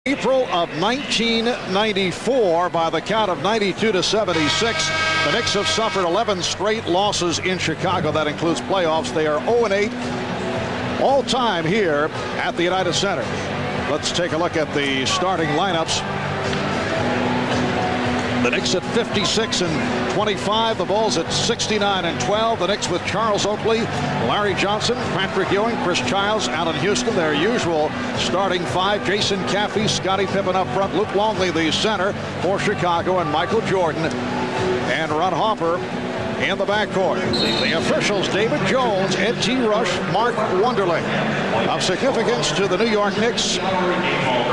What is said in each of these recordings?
April of 1994 by the count of 92-76. The Knicks have suffered 11 straight losses in Chicago. That includes playoffs. They are 0-8 all time here at the United Center. Let's take a look at the starting lineups. The Knicks at 56-25. The Bulls at 69-12. The Knicks with Charles Oakley, Larry Johnson, Patrick Ewing, Chris Childs, Allen Houston, their usual starting five. Jason Caffey, Scottie Pippen up front, Luke Longley the center for Chicago, and Michael Jordan and Ron Harper in the backcourt. The officials: David Jones, Ed T. Rush, Mark Wonderling. Of significance to the New York Knicks,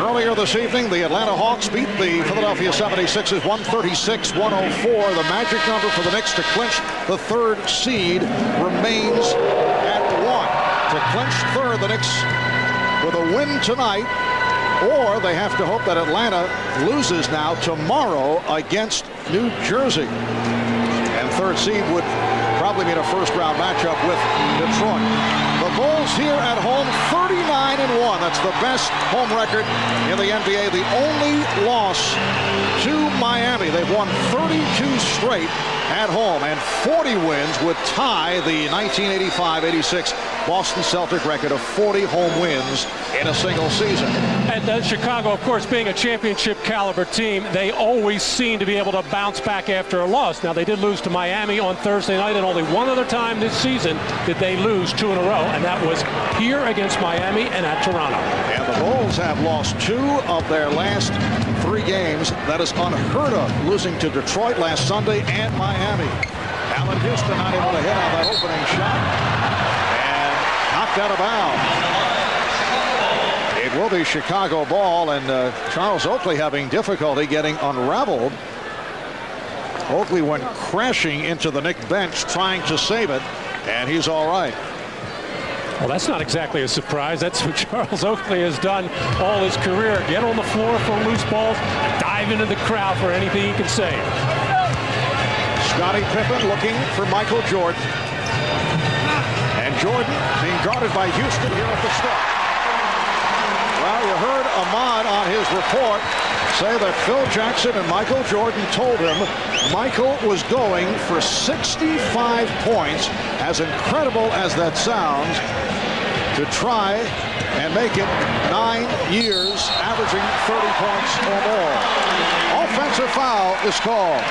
earlier this evening, the Atlanta Hawks beat the Philadelphia 76ers 136-104. The magic number for the Knicks to clinch the third seed remains at 1. To clinch third, the Knicks with a win tonight, or they have to hope that Atlanta loses now tomorrow against New Jersey. And third seed would probably mean a first-round matchup with Detroit. The Bulls here at home, 39-1. That's the best home record in the NBA. The only loss to Miami. They've won 32 straight at home, and 40 wins would tie the 1985-86 Boston Celtic record of 40 home wins in a single season. And Chicago, of course, being a championship caliber team, they always seem to be able to bounce back after a loss. Now, they did lose to Miami on Thursday night, and only one other time this season did they lose 2 in a row, and that was here against Miami and at Toronto. And the Bulls have lost 2 of their last 3 games. That is unheard of, losing to Detroit last Sunday and Miami. Allen Houston not able to hit on that opening shot, and knocked out of bounds. It will be Chicago ball, and Charles Oakley having difficulty getting unraveled. Oakley went crashing into the Knicks bench trying to save it, and he's all right. Well, that's not exactly a surprise. That's what Charles Oakley has done all his career. Get on the floor for loose balls, dive into the crowd for anything he can save. Scottie Pippen looking for Michael Jordan. And Jordan being guarded by Houston here at the start. Well, you heard Ahmad on his report say that Phil Jackson and Michael Jordan told him Michael was going for 65 points, as incredible as that sounds, to try and make it 9 years, averaging 30 points or more. Offensive foul is called.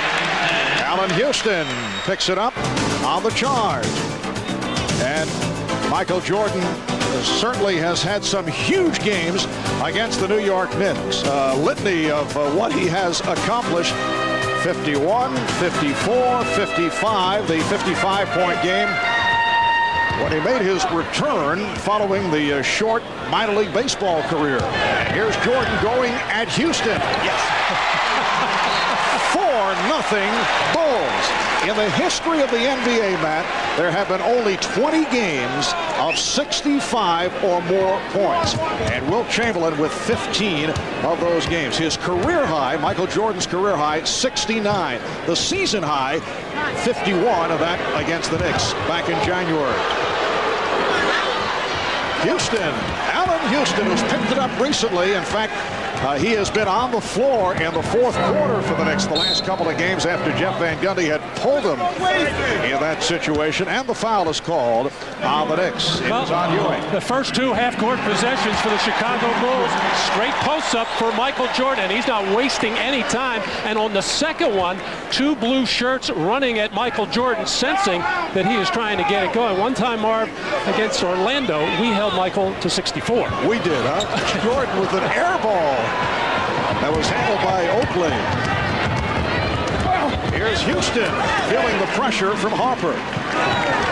Allen Houston picks it up on the charge. And Michael Jordan certainly has had some huge games against the New York Knicks. Litany of what he has accomplished: 51, 54, 55, the 55-point game when he made his return following the short minor league baseball career. And here's Jordan going at Houston. Yes. 4-0 Bulls. In the history of the NBA, Matt, there have been only 20 games of 65 or more points. And Wilt Chamberlain with 15 of those games. His career high, Michael Jordan's career high, 69. The season high, 51 of that against the Knicks back in January. Houston, Allen Houston, who's picked it up recently. In fact, he has been on the floor in the fourth quarter for the Knicks the last couple of games after Jeff Van Gundy had pulled him in that situation. And the foul is called on the Knicks. It was on Ewing. The first 2 half-court possessions for the Chicago Bulls, straight post-up for Michael Jordan. He's not wasting any time. And on the second one, 2 blue shirts running at Michael Jordan, sensing that he is trying to get it going. One time, Marv, against Orlando, we held Michael to 64. We did, huh? Jordan with an air ball that was handled by Oakley. Here's Houston feeling the pressure from Harper.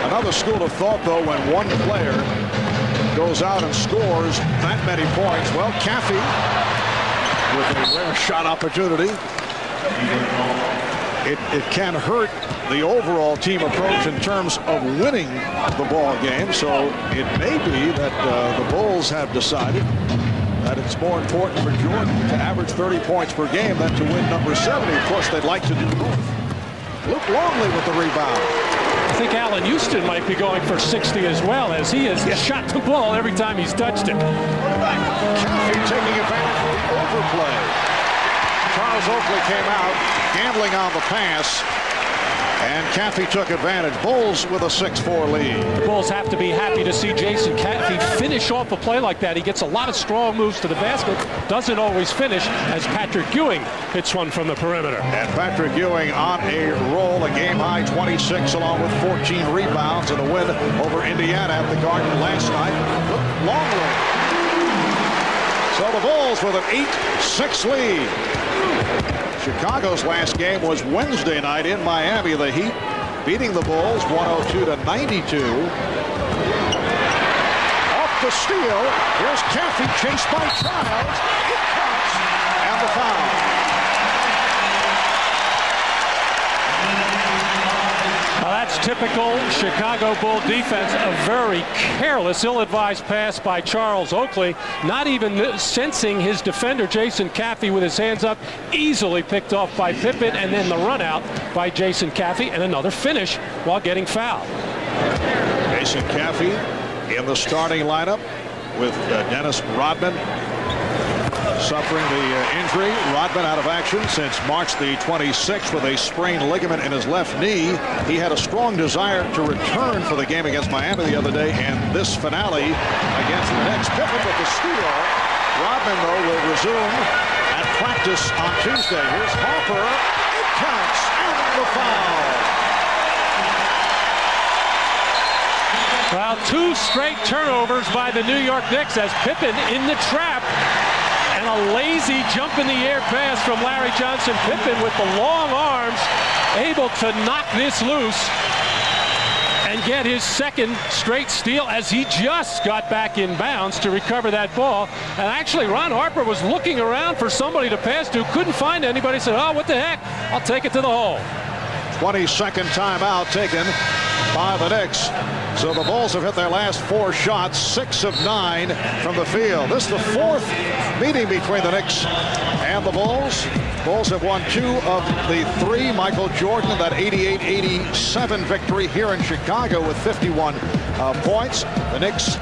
Another school of thought, though, when one player goes out and scores that many points. Well, Caffey with a rare shot opportunity. It can hurt the overall team approach in terms of winning the ball game. So it may be that the Bulls have decided that it's more important for Jordan to average 30 points per game than to win number 70. Of course, they'd like to do both. Luke Longley with the rebound. I think Allen Houston might be going for 60 as well, as he has shot the ball every time he's touched it. Caffey taking advantage of the play. Charles Oakley came out, gambling on the pass, and Caffey took advantage. Bulls with a 6-4 lead. The Bulls have to be happy to see Jason Caffey finish off a play like that. He gets a lot of strong moves to the basket, doesn't always finish, as Patrick Ewing hits one from the perimeter. And Patrick Ewing on a roll, a game-high 26, along with 14 rebounds in a win over Indiana at the Garden last night. Longley. So the Bulls with an 8-6 lead. Chicago's last game was Wednesday night in Miami. The Heat beating the Bulls 102-92. Off the steal. Here's Caffey chased by Childs. It counts. And the foul. Well, that's typical Chicago Bull defense. A very careless, ill-advised pass by Charles Oakley. Not even sensing his defender, Jason Caffey, with his hands up. Easily picked off by Pippen, and then the run out by Jason Caffey, and another finish while getting fouled. Jason Caffey in the starting lineup with Dennis Rodman suffering the injury. Rodman out of action since March the 26th with a sprained ligament in his left knee. He had a strong desire to return for the game against Miami the other day, and this finale against the Knicks. Pippen with the steal. Rodman, though, will resume at practice on Tuesday. Here's Harper. It counts. And the foul. Well, 2 straight turnovers by the New York Knicks as Pippen in the trap. And a lazy jump in the air pass from Larry Johnson. Pippen with the long arms, able to knock this loose and get his second straight steal as he just got back in bounds to recover that ball. And actually, Ron Harper was looking around for somebody to pass to, couldn't find anybody, said, oh, what the heck, I'll take it to the hole. 22nd timeout taken by the Knicks. So the Bulls have hit their last 4 shots, 6 of 9 from the field. This is the 4th meeting between the Knicks and the Bulls. Bulls have won 2 of the 3. Michael Jordan in that 88-87 victory here in Chicago with 51 points. The Knicks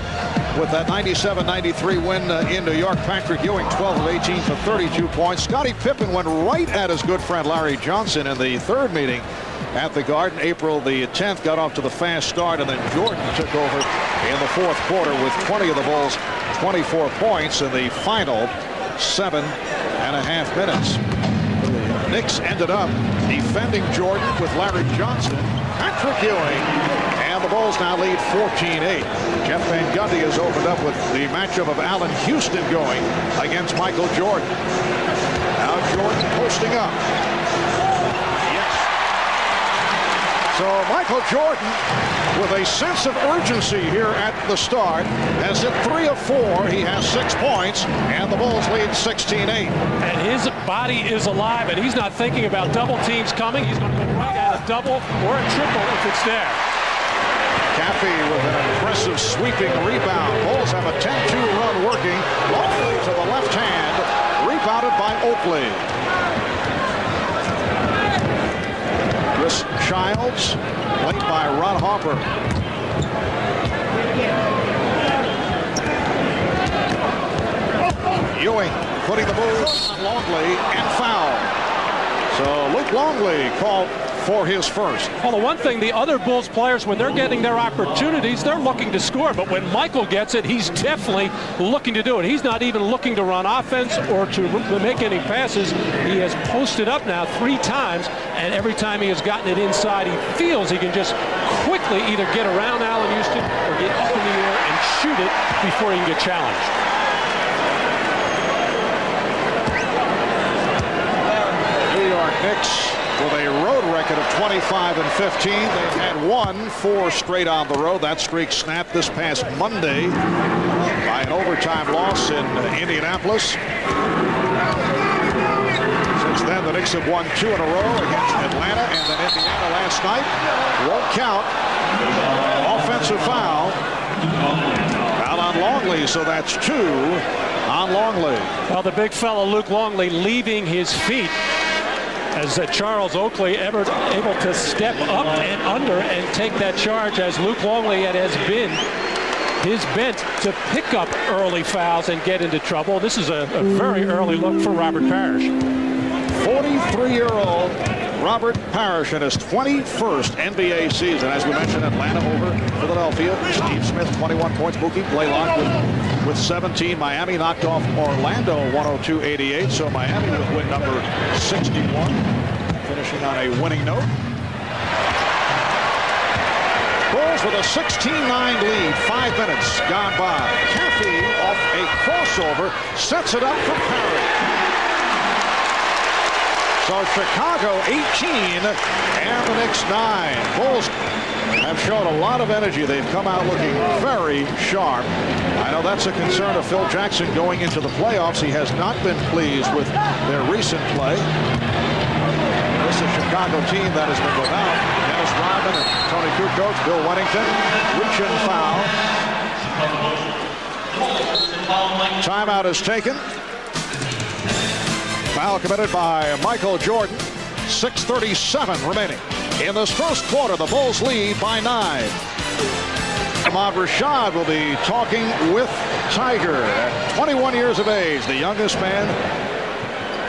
with that 97-93 win in New York. Patrick Ewing 12 of 18 for 32 points. Scottie Pippen went right at his good friend Larry Johnson in the 3rd meeting at the Garden. April the 10th got off to the fast start, and then Jordan took over in the 4th quarter with 20 of the Bulls' 24 points in the final 7.5 minutes. The Knicks ended up defending Jordan with Larry Johnson, Patrick Ewing, and the Bulls now lead 14-8. Jeff Van Gundy has opened up with the matchup of Allen Houston going against Michael Jordan. Now Jordan posting up. So Michael Jordan, with a sense of urgency here at the start, has hit 3 of 4. He has 6 points, and the Bulls lead 16-8. And his body is alive, and he's not thinking about double teams coming. He's going to go right at a double or a triple if it's there. Caffey with an impressive sweeping rebound. Bulls have a 10-2 run working. Longley to the left hand, rebounded by Oakley. Chris Childs, played by Ron Harper. Ewing putting the move on Longley and foul. So Luke Longley called for his first. Well, the one thing, the other Bulls players, when they're getting their opportunities, they're looking to score. But when Michael gets it, he's definitely looking to do it. He's not even looking to run offense or to make any passes. He has posted up now 3 times, and every time he has gotten it inside, he feels he can just quickly either get around Allen Houston or get up in the air and shoot it before he can get challenged. New York Knicks with a road record of 25-15. They've had won 4 straight on the road. That streak snapped this past Monday by an overtime loss in Indianapolis. Since then, the Knicks have won 2 in a row against Atlanta and then Indiana last night. Won't count. Offensive foul. Foul on Longley, so that's 2 on Longley. Well, the big fella Luke Longley leaving his feet as Charles Oakley able to step up and under and take that charge, as Luke Longley has been his bent to pick up early fouls and get into trouble. This is a very early look for Robert Parrish. 43-year-old Robert Parrish in his 21st NBA season. As we mentioned, Atlanta over Philadelphia. Steve Smith, 21 points. Mookie Blaylock with 17. Miami knocked off Orlando 102-88. So Miami with win number 61. Finishing on a winning note. Bulls with a 16-9 lead. 5 minutes gone by. Caffey off a crossover sets it up for Parrish. So Chicago 18 and the Knicks 9. Bulls have shown a lot of energy. They've come out looking very sharp. I know that's a concern of Phil Jackson going into the playoffs. He has not been pleased with their recent play. This is a Chicago team that has been without Dennis Rodman and Tony Kukoc, Bill Wennington, reach and foul. Timeout is taken. Foul committed by Michael Jordan. 6:37 remaining. In this first quarter, the Bulls lead by 9. Ahmad Rashad will be talking with Tiger at 21 years of age, the youngest man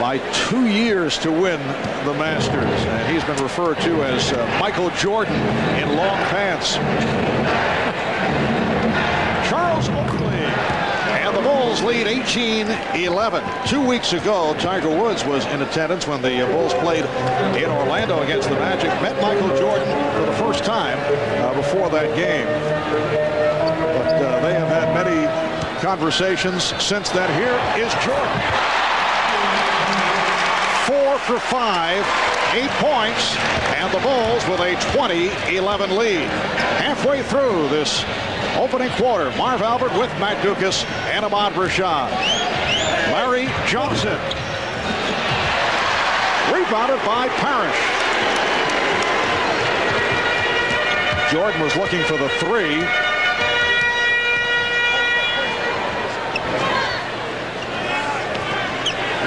by 2 years to win the Masters. And he's been referred to as Michael Jordan in long pants. Charles Oakley. And the Bulls lead 18-11. 2 weeks ago, Tiger Woods was in attendance when the Bulls played in Orlando against the Magic. Met Michael Jordan for the first time before that game. But they have had many conversations since then. Here is Jordan. 4 for 5, 8 points, and the Bulls with a 20-11 lead. Halfway through this opening quarter, Marv Albert with Matt Dukas and Ahmad Rashad. Larry Johnson. Rebounded by Parrish. Jordan was looking for the 3.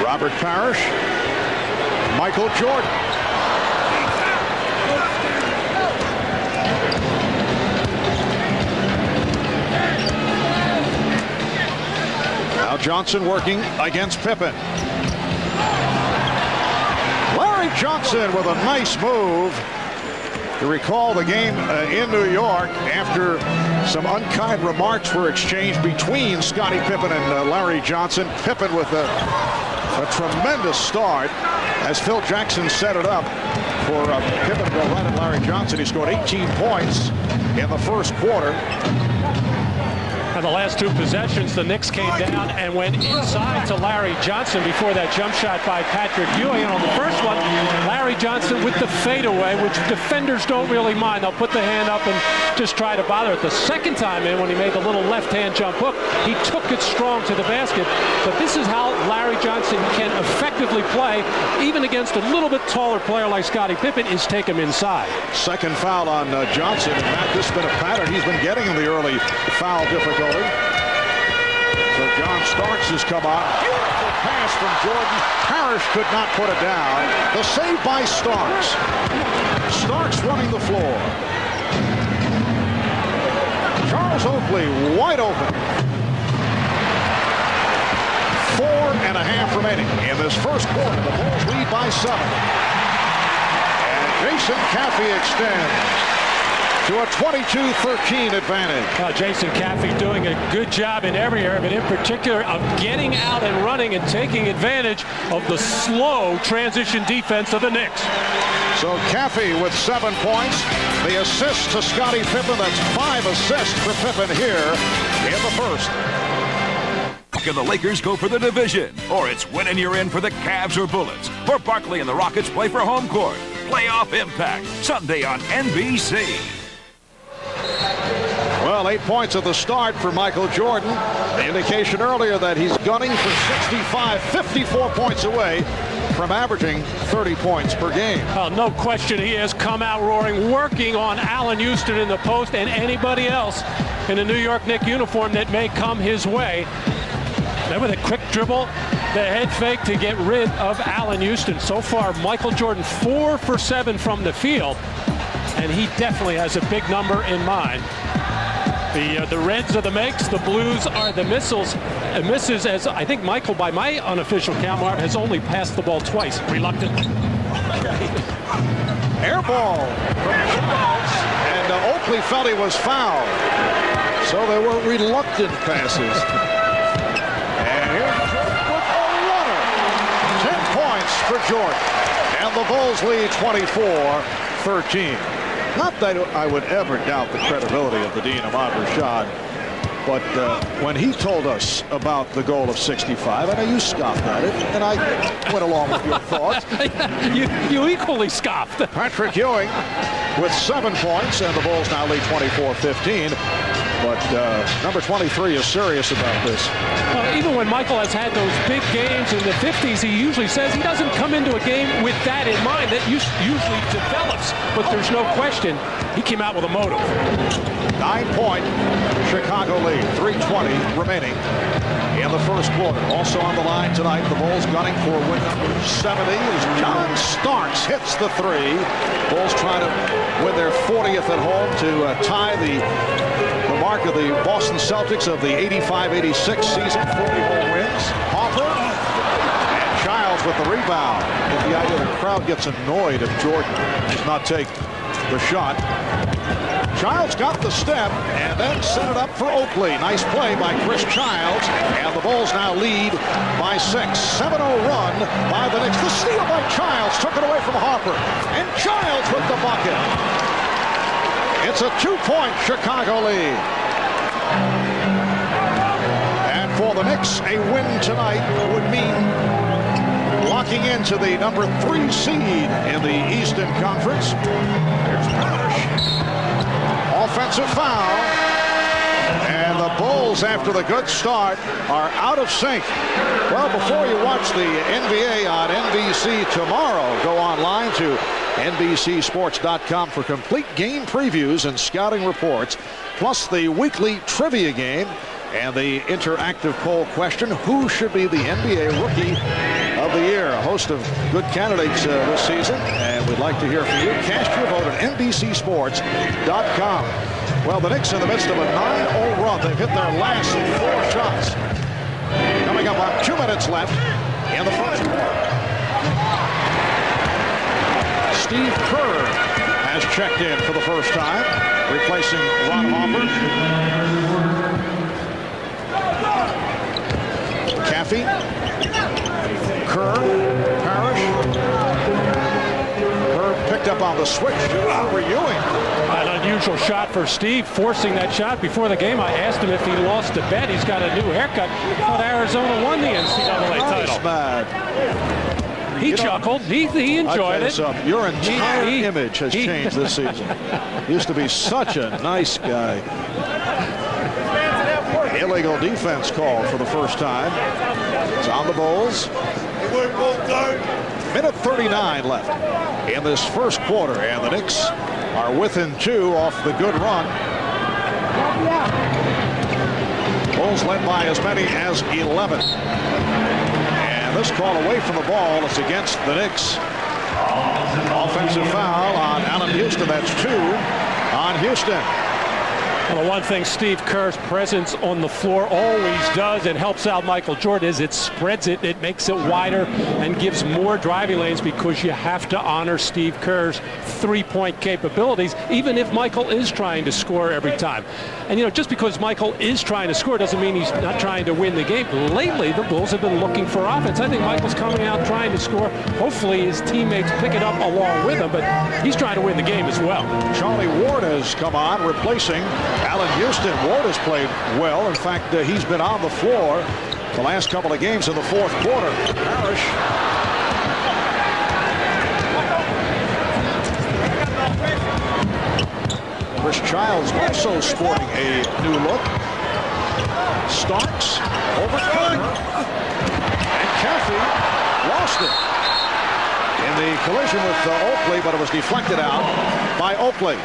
Robert Parrish. Michael Jordan. Now Johnson working against Pippen. Larry Johnson with a nice move. You recall the game in New York after some unkind remarks were exchanged between Scottie Pippen and Larry Johnson. Pippen with a tremendous start as Phil Jackson set it up for Pippen to go right at Larry Johnson. He scored 18 points in the first quarter. And the last 2 possessions, the Knicks came down and went inside to Larry Johnson before that jump shot by Patrick Ewing. And on the first one, Larry Johnson with the fadeaway, which defenders don't really mind. They'll put the hand up and just try to bother it. The second time in, when he made the little left-hand jump hook, he took it strong to the basket. But this is how Larry Johnson can effectively play, even against a little bit taller player like Scottie Pippen, is take him inside. Second foul on Johnson. In fact, this has been a pattern he's been getting in the early foul difficulty. So John Starks has come on. Beautiful pass from Jordan. Parrish could not put it down. The save by Starks. Starks running the floor. Charles Oakley wide open. 4.5 remaining in this first quarter. The Bulls lead by 7. And Jason Caffey extends to a 22-13 advantage. Jason Caffey doing a good job in every area, but in particular of getting out and running and taking advantage of the slow transition defense of the Knicks. So Caffey with 7 points. The assist to Scottie Pippen. That's 5 assists for Pippen here in the first. Can the Lakers go for the division? Or it's win and you're in for the Cavs or Bullets? Or Barkley and the Rockets play for home court? Playoff Impact, Sunday on NBC. Well, 8 points at the start for Michael Jordan. The indication earlier that he's gunning for 65, 54 points away from averaging 30 points per game. No question he has come out roaring, working on Allen Houston in the post and anybody else in a New York Knicks uniform that may come his way. Then with a quick dribble, the head fake to get rid of Allen Houston. So far, Michael Jordan 4 for 7 from the field, and he definitely has a big number in mind. The Reds are the makes, the Blues are the misses, as I think Michael, by my unofficial count, Mark, has only passed the ball twice. Reluctant. Air ball. And Oakley felt he was fouled. So there were reluctant passes. And here's Jordan with a runner. 10 points for Jordan. And the Bulls lead 24-13. Not that I would ever doubt the credibility of the Dean Ahmad Rashad, but when he told us about the goal of 65, I know you scoffed at it, and I went along with your thoughts. you equally scoffed. Patrick Ewing with 7 points, and the Bulls now lead 24-15. But number 23 is serious about this. Even when Michael has had those big games in the 50s, he usually says he doesn't come into a game with that in mind. That usually develops, but there's no question he came out with a motive. 9-point Chicago lead, 3:20 remaining in the first quarter. Also on the line tonight, the Bulls gunning for win number 70 as John Starks hits the 3. Bulls trying to win their 40th at home to tie the mark of the Boston Celtics of the 85-86 season, 40-hole wins. Hopper and Childs with the rebound. Get the idea the crowd gets annoyed if Jordan does not take the shot. Childs got the step and then set it up for Oakley. Nice play by Chris Childs, and the Bulls now lead by 6. 7-0 run by the Knicks. The steal by Childs took it away from Harper, and Childs with the bucket. It's a 2-point Chicago lead. And for the Knicks, a win tonight would mean locking into the number 3 seed in the Eastern Conference. Here's Parrish. Offensive foul. And the Bulls, after the good start, are out of sync. Well, before you watch the NBA on NBC tomorrow, go online to NBCSports.com for complete game previews and scouting reports, plus the weekly trivia game and the interactive poll question, who should be the NBA Rookie of the Year? A host of good candidates this season, and we'd like to hear from you. Cast your vote at NBCSports.com. Well, the Knicks in the midst of a 9-0 run. They've hit their last 4 shots. Coming up on 2 minutes left in the first quarter. Steve Kerr has checked in for the first time, replacing Ron Harper. Caffey, Kerr, Parrish. Kerr picked up on the switch over Ewing. An unusual shot for Steve, forcing that shot before the game. I asked him if he lost a bet. He's got a new haircut. Thought Arizona won the NCAA title. Bad. He chuckled. He enjoyed it. Your entire image has changed this season. Used to be such a nice guy. Illegal defense called for the first time. It's on the Bulls. Minute 39 left in this first quarter, and the Knicks are within 2 off the good run. Bulls led by as many as 11. And this call away from the ball is against the Knicks. Offensive foul on Allen Houston. That's 2 on Houston. Well, the one thing Steve Kerr's presence on the floor always does and helps out Michael Jordan is it spreads it, it makes it wider and gives more driving lanes, because you have to honor Steve Kerr's three-point capabilities, even if Michael is trying to score every time. And, you know, just because Michael is trying to score doesn't mean he's not trying to win the game. Lately, the Bulls have been looking for offense. I think Michael's coming out trying to score. Hopefully his teammates pick it up along with him, but he's trying to win the game as well. Charlie Ward has come on, replacing Allen Houston. Ward has played well. In fact, he's been on the floor the last couple of games in the fourth quarter. Parrish. Chris Childs also sporting a new look. Starks over Kerr. And Caffey lost it in the collision with Oakley, but it was deflected out by Oakley.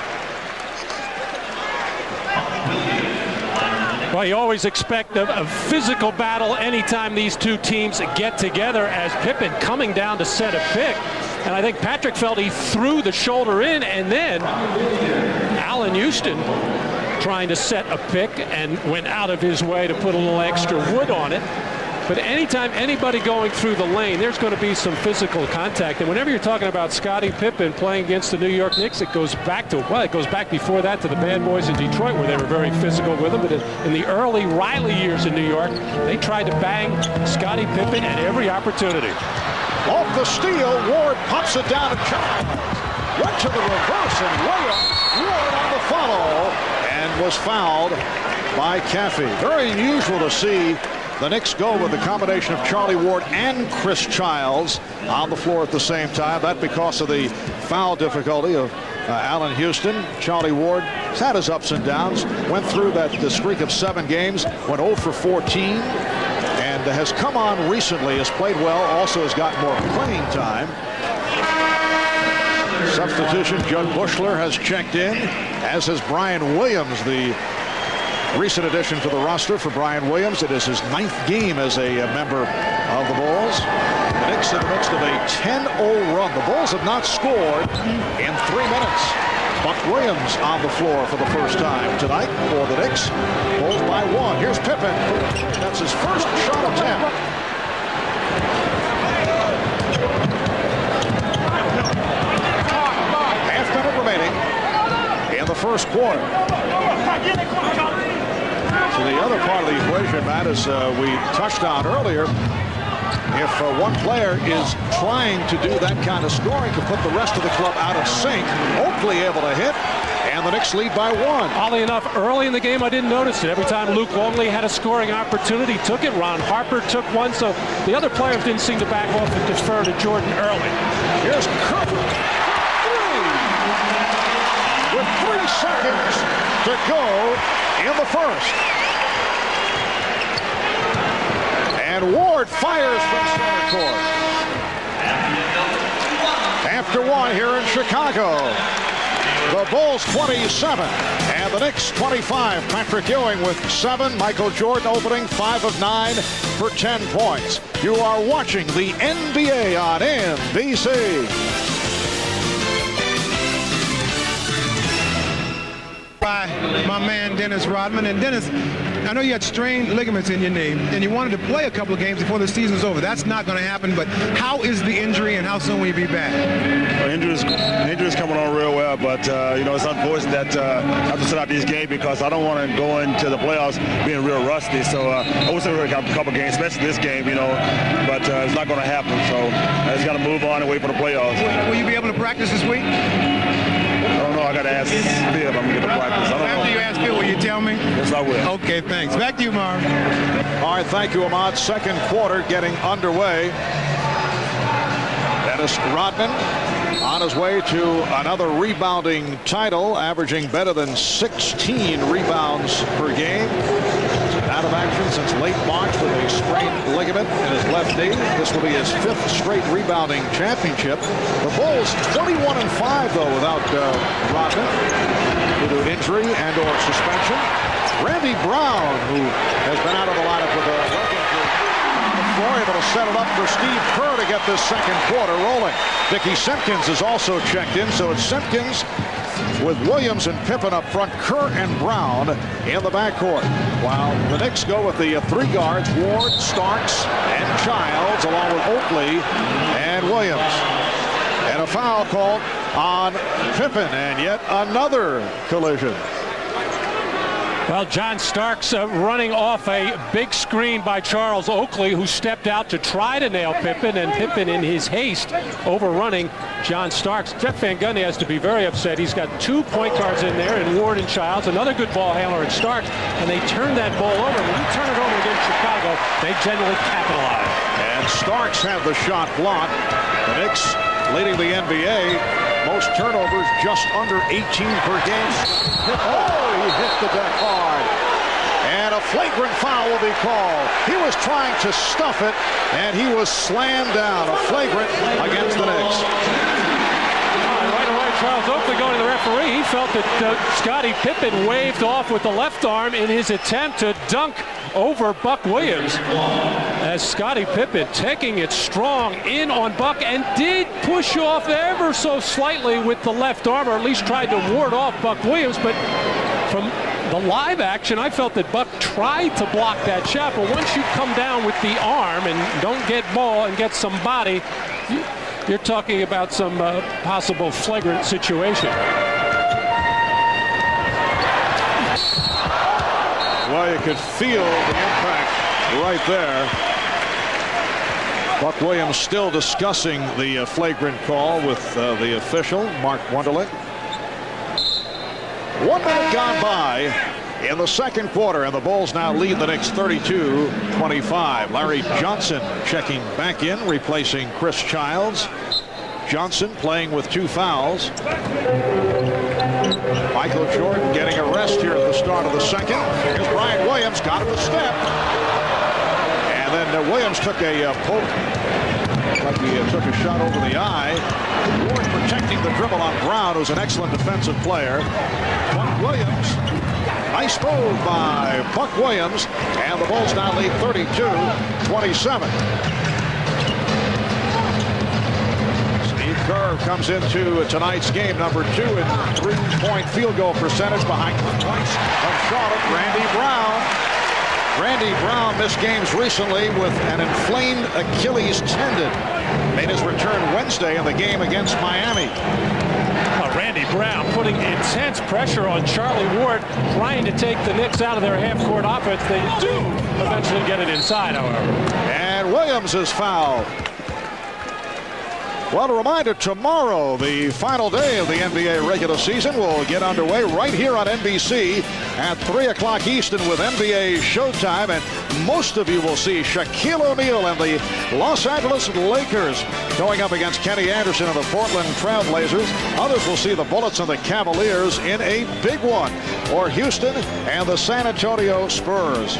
Well, you always expect a physical battle anytime these two teams get together, as Pippen coming down to set a pick. And I think Patrick felt he threw the shoulder in, and then Allen Houston trying to set a pick and went out of his way to put a little extra wood on it. But anytime anybody going through the lane, there's going to be some physical contact. And whenever you're talking about Scottie Pippen playing against the New York Knicks, it goes back to, well, it goes back before that to the Bad Boys in Detroit, where they were very physical with him. But in the early Riley years in New York, they tried to bang Scottie Pippen at every opportunity. Off the steal, Ward pumps it down to Charles. Went to the reverse and layup. Ward on the follow and was fouled by Caffey. Very unusual to see the Knicks go with the combination of Charlie Ward and Chris Childs on the floor at the same time. That because of the foul difficulty of Allen Houston. Charlie Ward has had his ups and downs. Went through the streak of 7 games. Went 0 for 14. And has come on recently. Has played well. Also has gotten more playing time. Substitution. Judd Bushler has checked in. As has Brian Williams, the recent addition to the roster for Brian Williams. It is his 9th game as a member of the Bulls. The Knicks in the midst of a 10-0 run. The Bulls have not scored in 3 minutes. Buck Williams on the floor for the first time tonight for the Knicks. Bulls by 1. Here's Pippen. That's his first shot attempt. Half-minute remaining in the first quarter. So the other part of the equation, Matt, as we touched on earlier, if one player is trying to do that kind of scoring to put the rest of the club out of sync, Oakley able to hit, and the Knicks lead by 1. Oddly enough, early in the game, I didn't notice it. Every time Luke Longley had a scoring opportunity, took it. Ron Harper took one, so the other players didn't seem to back off and defer to Jordan early. Here's Kirk. 3. With 3 seconds to go in the first. And Ward fires from center court. After 1 here in Chicago. The Bulls 27 and the Knicks 25. Patrick Ewing with 7. Michael Jordan opening 5 of 9 for 10 points. You are watching the NBA on NBC. By my man Dennis Rodman. And Dennis, I know you had strained ligaments in your knee and you wanted to play a couple of games before the season's over. That's not going to happen, but how is the injury and how soon will you be back? Injury's coming on real well, but you know, it's unfortunate that I have to sit out these games because I don't want to go into the playoffs being real rusty. So I wish I would have a couple games, especially this game, you know, but it's not going to happen. So I just got to move on and wait for the playoffs. Will you be able to practice this week? I don't know. I got to ask Bill if I'm going to get to practice. I don't know. After you ask Bill, will you tell me? Yes, I will. Okay, thanks. Back to you, Marv. All right, thank you, Ahmad. Second quarter getting underway. Dennis Rodman on his way to another rebounding title, averaging better than 16 rebounds per game. Out of action since late March with a sprained ligament in his left knee. This will be his 5th straight rebounding championship. The Bulls 21-5 though without Rodman due to injury and or suspension. Randy Brown, who has been out of the lineup with a leg injury, able to set it up for Steve Kerr to get this second quarter rolling. Dickie Simpkins is also checked in, so it's Simpkins with Williams and Pippen up front, Kerr and Brown in the backcourt. While the Knicks go with the 3 guards, Ward, Starks, and Childs, along with Oakley and Williams. And a foul called on Pippen, and yet another collision. Well, John Starks running off a big screen by Charles Oakley, who stepped out to try to nail Pippen, and Pippen in his haste overrunning John Starks. Jeff Van Gundy has to be very upset. He's got 2 point guards in there in Ward and Childs, another good ball handler in Starks, and they turned that ball over. When you turn it over against Chicago, they generally capitalize. And Starks had the shot blocked. The Knicks leading the NBA. Most turnovers just under 18 per game. Oh, he hit the deck hard. And a flagrant foul will be called. He was trying to stuff it, and he was slammed down. A flagrant against the Knicks. Right away, Charles Oakley going to the referee. He felt that Scottie Pippen waved off with the left arm in his attempt to dunk over Buck Williams, as Scottie Pippen taking it strong in on Buck and did push off ever so slightly with the left arm, or at least tried to ward off Buck Williams, but from The live action, I felt that Buck tried to block that shot, but once you come down with the arm and don't get ball and get some body, you're talking about some possible flagrant situation. Well, you could feel the impact right there. Buck Williams still discussing the flagrant call with the official, Mark Wunderlich. 1 minute gone by in the second quarter, and the Bulls now lead the Knicks 32-25. Larry Johnson checking back in, replacing Chris Childs. Johnson playing with 2 fouls. Michael Jordan getting a rest here at the start of the second. Here's Brian Williams, got him a step. And then Williams took a poke, like he took a shot over the eye. Ward protecting the dribble on Brown, who's an excellent defensive player. Buck Williams, nice move by Buck Williams, and the Bulls now lead 32-27. Kerr comes into tonight's game, number 2 in 3-point field goal percentage behind the points of Charlotte, Randy Brown. Randy Brown missed games recently with an inflamed Achilles tendon. Made his return Wednesday in the game against Miami. Randy Brown putting intense pressure on Charlie Ward, trying to take the Knicks out of their half-court offense. They do eventually get it inside, however. And Williams is fouled. Well, a reminder, tomorrow, the final day of the NBA regular season will get underway right here on NBC at 3 o'clock Eastern with NBA Showtime. And most of you will see Shaquille O'Neal and the Los Angeles Lakers going up against Kenny Anderson and the Portland Trailblazers. Others will see the Bullets and the Cavaliers in a big one, or Houston and the San Antonio Spurs.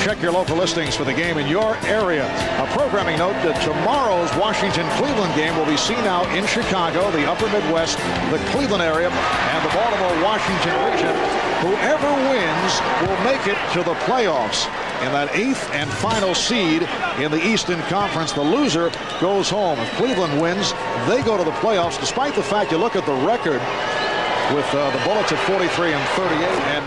Check your local listings for the game in your area. A programming note that tomorrow's Washington-Cleveland game will be seen now in Chicago, the upper Midwest, the Cleveland area, and the Baltimore-Washington region. Whoever wins will make it to the playoffs in that 8th and final seed in the Eastern Conference. The loser goes home. If Cleveland wins, they go to the playoffs, despite the fact you look at the record with the Bullets at 43 and 38 and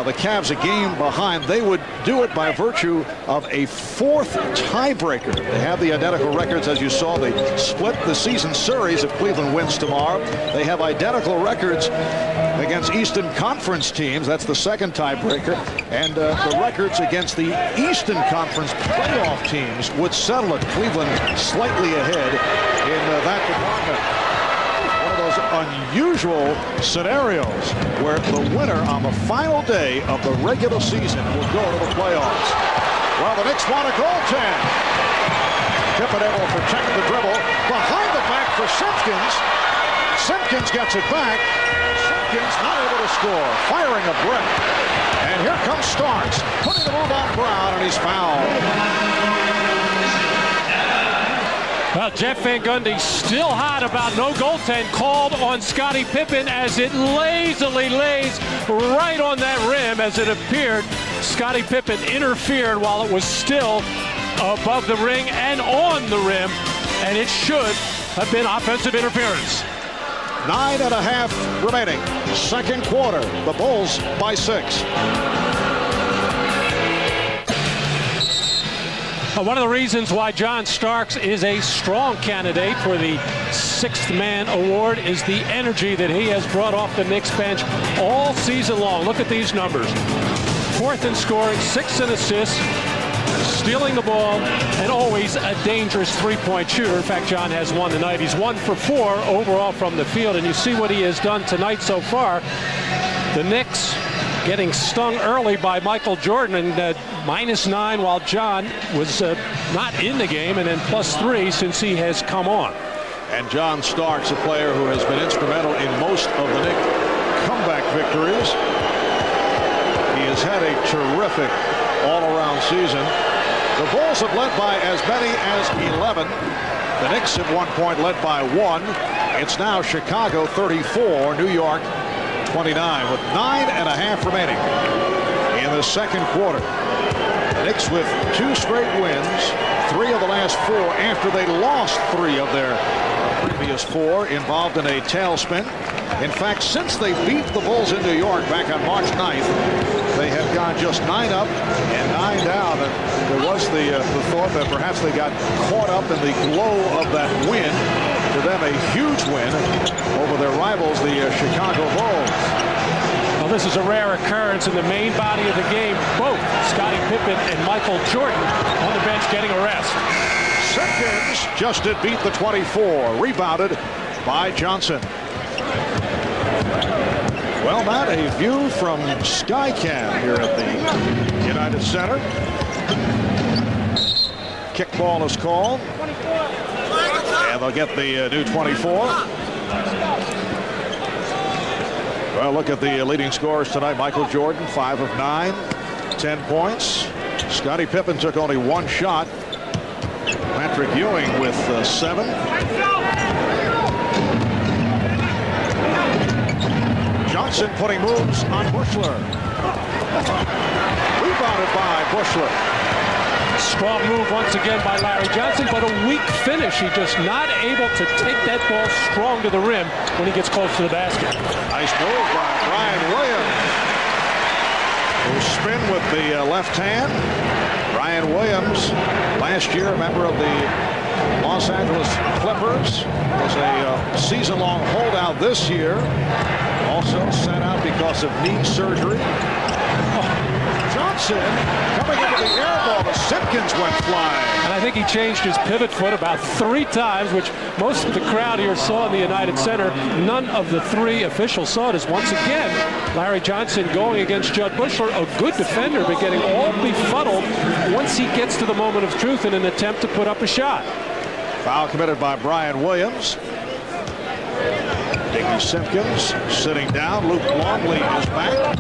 the Cavs a game behind. They would do it by virtue of a 4th tiebreaker. They have the identical records, as you saw. They split the season series if Cleveland wins tomorrow. They have identical records against Eastern Conference teams. That's the 2nd tiebreaker. And the records against the Eastern Conference playoff teams would settle it. Cleveland slightly ahead in that department. Unusual scenarios where the winner on the final day of the regular season will go to the playoffs. Well, the Knicks want a goaltend. Tippett able to protect the dribble. Behind the back for Simpkins. Simpkins gets it back. Simpkins not able to score. Firing a brick. And here comes Starks. Putting the move on Brown, and he's fouled. Well, Jeff Van Gundy still hot about no goaltend called on Scottie Pippen as it lazily lays right on that rim. As it appeared, Scottie Pippen interfered while it was still above the ring and on the rim, and it should have been offensive interference. 9.5 remaining. Second quarter. The Bulls by 6. One of the reasons why John Starks is a strong candidate for the 6th Man award is the energy that he has brought off the Knicks bench all season long. Look at these numbers. 4th in scoring, 6th in assists, stealing the ball, and always a dangerous 3-point shooter. In fact, John has one tonight. He's 1 for 4 overall from the field, and you see what he has done tonight so far. The Knicks getting stung early by Michael Jordan, and -9 while John was not in the game, and then +3 since he has come on. And John Starks, a player who has been instrumental in most of the Knicks comeback victories. He has had a terrific all-around season. The Bulls have led by as many as 11. The Knicks at one point led by 1. It's now Chicago 34, New York 29, with 9.5 remaining in the second quarter. The Knicks with 2 straight wins, 3 of the last 4 after they lost 3 of their Previous 4 involved in a tailspin. In fact, since they beat the Bulls in New York back on March 9th, they have gone just 9 up and 9 down. And there was the thought that perhaps they got caught up in the glow of that win. To them, a huge win over their rivals, the Chicago Bulls. Well, this is a rare occurrence in the main body of the game. Both Scottie Pippen and Michael Jordan on the bench getting a rest. Simpkins just did beat the 24. Rebounded by Johnson. Well, Matt, a view from Skycam here at the United Center. Kickball is called. And they'll get the new 24. Well, look at the leading scorers tonight. Michael Jordan, 5 of 9, 10 points. Scottie Pippen took only 1 shot. Patrick Ewing with 7. Johnson putting moves on Buechler. Rebounded by Buechler. Strong move once again by Larry Johnson, but a weak finish. He just not able to take that ball strong to the rim when he gets close to the basket. Nice move by Brian Williams, who spin with the left hand. Brian Williams, last year a member of the Los Angeles Clippers, was a season-long holdout this year. Also sent out because of knee surgery. Johnson coming into the air ball. The Simpkins went flying. And I think he changed his pivot foot about 3 times, which most of the crowd here saw in the United Center. None of the 3 officials saw it, as once again Larry Johnson going against Judd Buechler, a good defender, but getting all befuddled once he gets to the moment of truth in an attempt to put up a shot. Foul committed by Brian Williams. Dickie Simpkins sitting down. Luke Longley is back.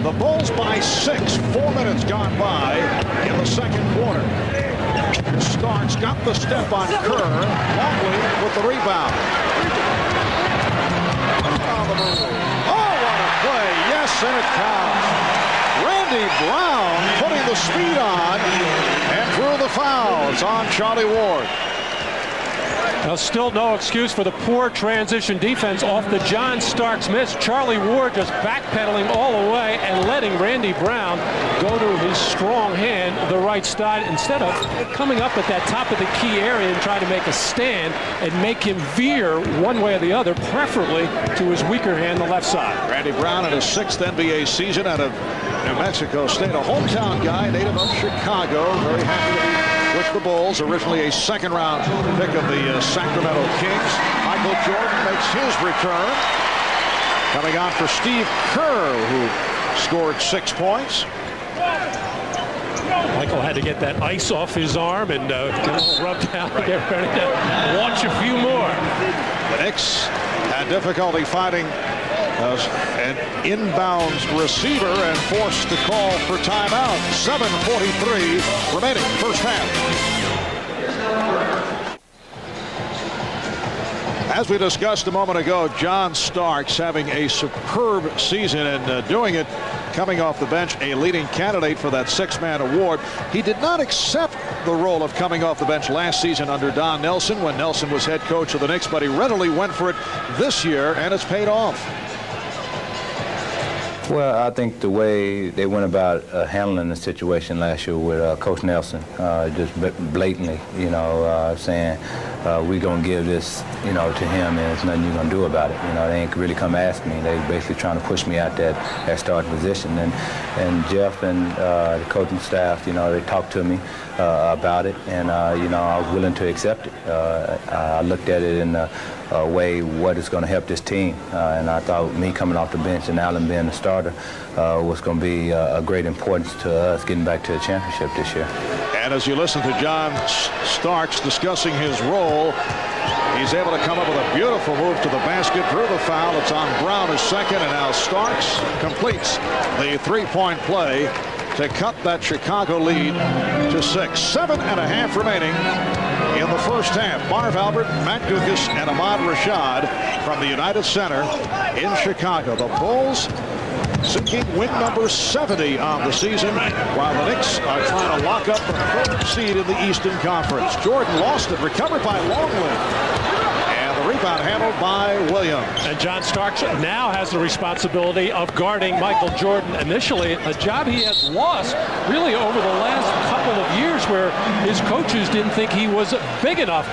The Bulls by 6. 4 minutes gone by in the second quarter. Starks got the step on Kerr. Longley with the rebound. On the move. Oh, what a play. Yes, and it counts. Randy Brown putting the speed on and drew the foul. It's on Charlie Ward. Now, still no excuse for the poor transition defense off the John Starks miss. Charlie Ward just backpedaling all the way and letting Randy Brown go to his strong hand, the right side, instead of coming up at that top of the key area and trying to make a stand and make him veer one way or the other, preferably to his weaker hand, the left side. Randy Brown in his 6th NBA season out of New Mexico State, a hometown guy, native of Chicago, very happy to be with the Bulls, originally a 2nd-round pick of the Sacramento Kings. Michael Jordan makes his return. Coming on for Steve Kerr, who scored 6 points. Michael had to get that ice off his arm and get a little rubbed down to get ready to watch a few more. The Knicks had difficulty finding an inbounds receiver and forced to call for timeout. 7:43 remaining, first half. As we discussed a moment ago, John Starks having a superb season and doing it coming off the bench, a leading candidate for that 6-man award. He did not accept the role of coming off the bench last season under Don Nelson when Nelson was head coach of the Knicks, but he readily went for it this year, and it's paid off. Well, I think the way they went about handling the situation last year with Coach Nelson, just blatantly, saying we're going to give this, to him, and there's nothing you're going to do about it. They ain't really come ask me. They was basically trying to push me out that starting position. And Jeff and the coaching staff, they talked to me about it, and, I was willing to accept it. I looked at it in a way what is going to help this team, and I thought me coming off the bench and Allen being the starter was going to be a great importance to us getting back to a championship this year. And as you listen to John Starks discussing his role, he's able to come up with a beautiful move to the basket, drew the foul. It's on Brown as second, and now Starks completes the 3-point play to cut that Chicago lead to 6. 7.5 remaining in the first half. Marv Albert, Matt Dukas, and Ahmad Rashad from the United Center in Chicago. The Bulls seeking win number 70 on the season, while the Knicks are trying to lock up the 3rd seed in the Eastern Conference. Jordan lost it, recovered by Longley. The rebound handled by Williams. And John Starks now has the responsibility of guarding Michael Jordan. Initially, a job he has lost really over the last couple of years, where his coaches didn't think he was big enough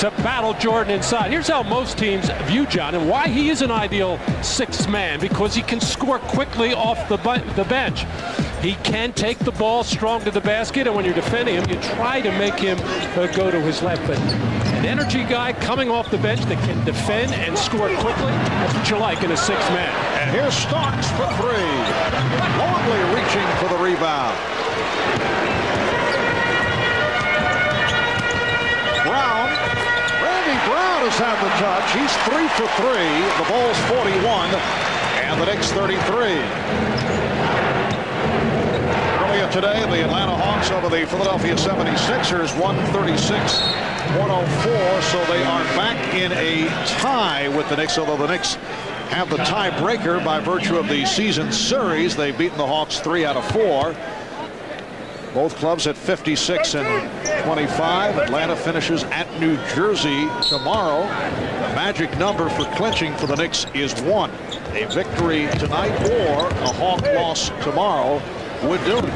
to battle Jordan inside. Here's how most teams view John and why he is an ideal sixth man, because he can score quickly off the bench. He can take the ball strong to the basket, and when you're defending him, you try to make him go to his left. But an energy guy coming off the bench that can defend and score quickly, that's what you like in a sixth man. And here's Starks for three. Longley reaching for the rebound. Randy Brown has had the touch. He's 3 for 3. The Bulls 41 and the Knicks 33. Earlier today, the Atlanta Hawks over the Philadelphia 76ers, 136-104. So they are back in a tie with the Knicks, although the Knicks have the tiebreaker by virtue of the season series. They've beaten the Hawks 3 out of 4. Both clubs at 56 and 25. Atlanta finishes at New Jersey tomorrow. The magic number for clinching for the Knicks is 1. A victory tonight or a Hawk loss tomorrow would do it.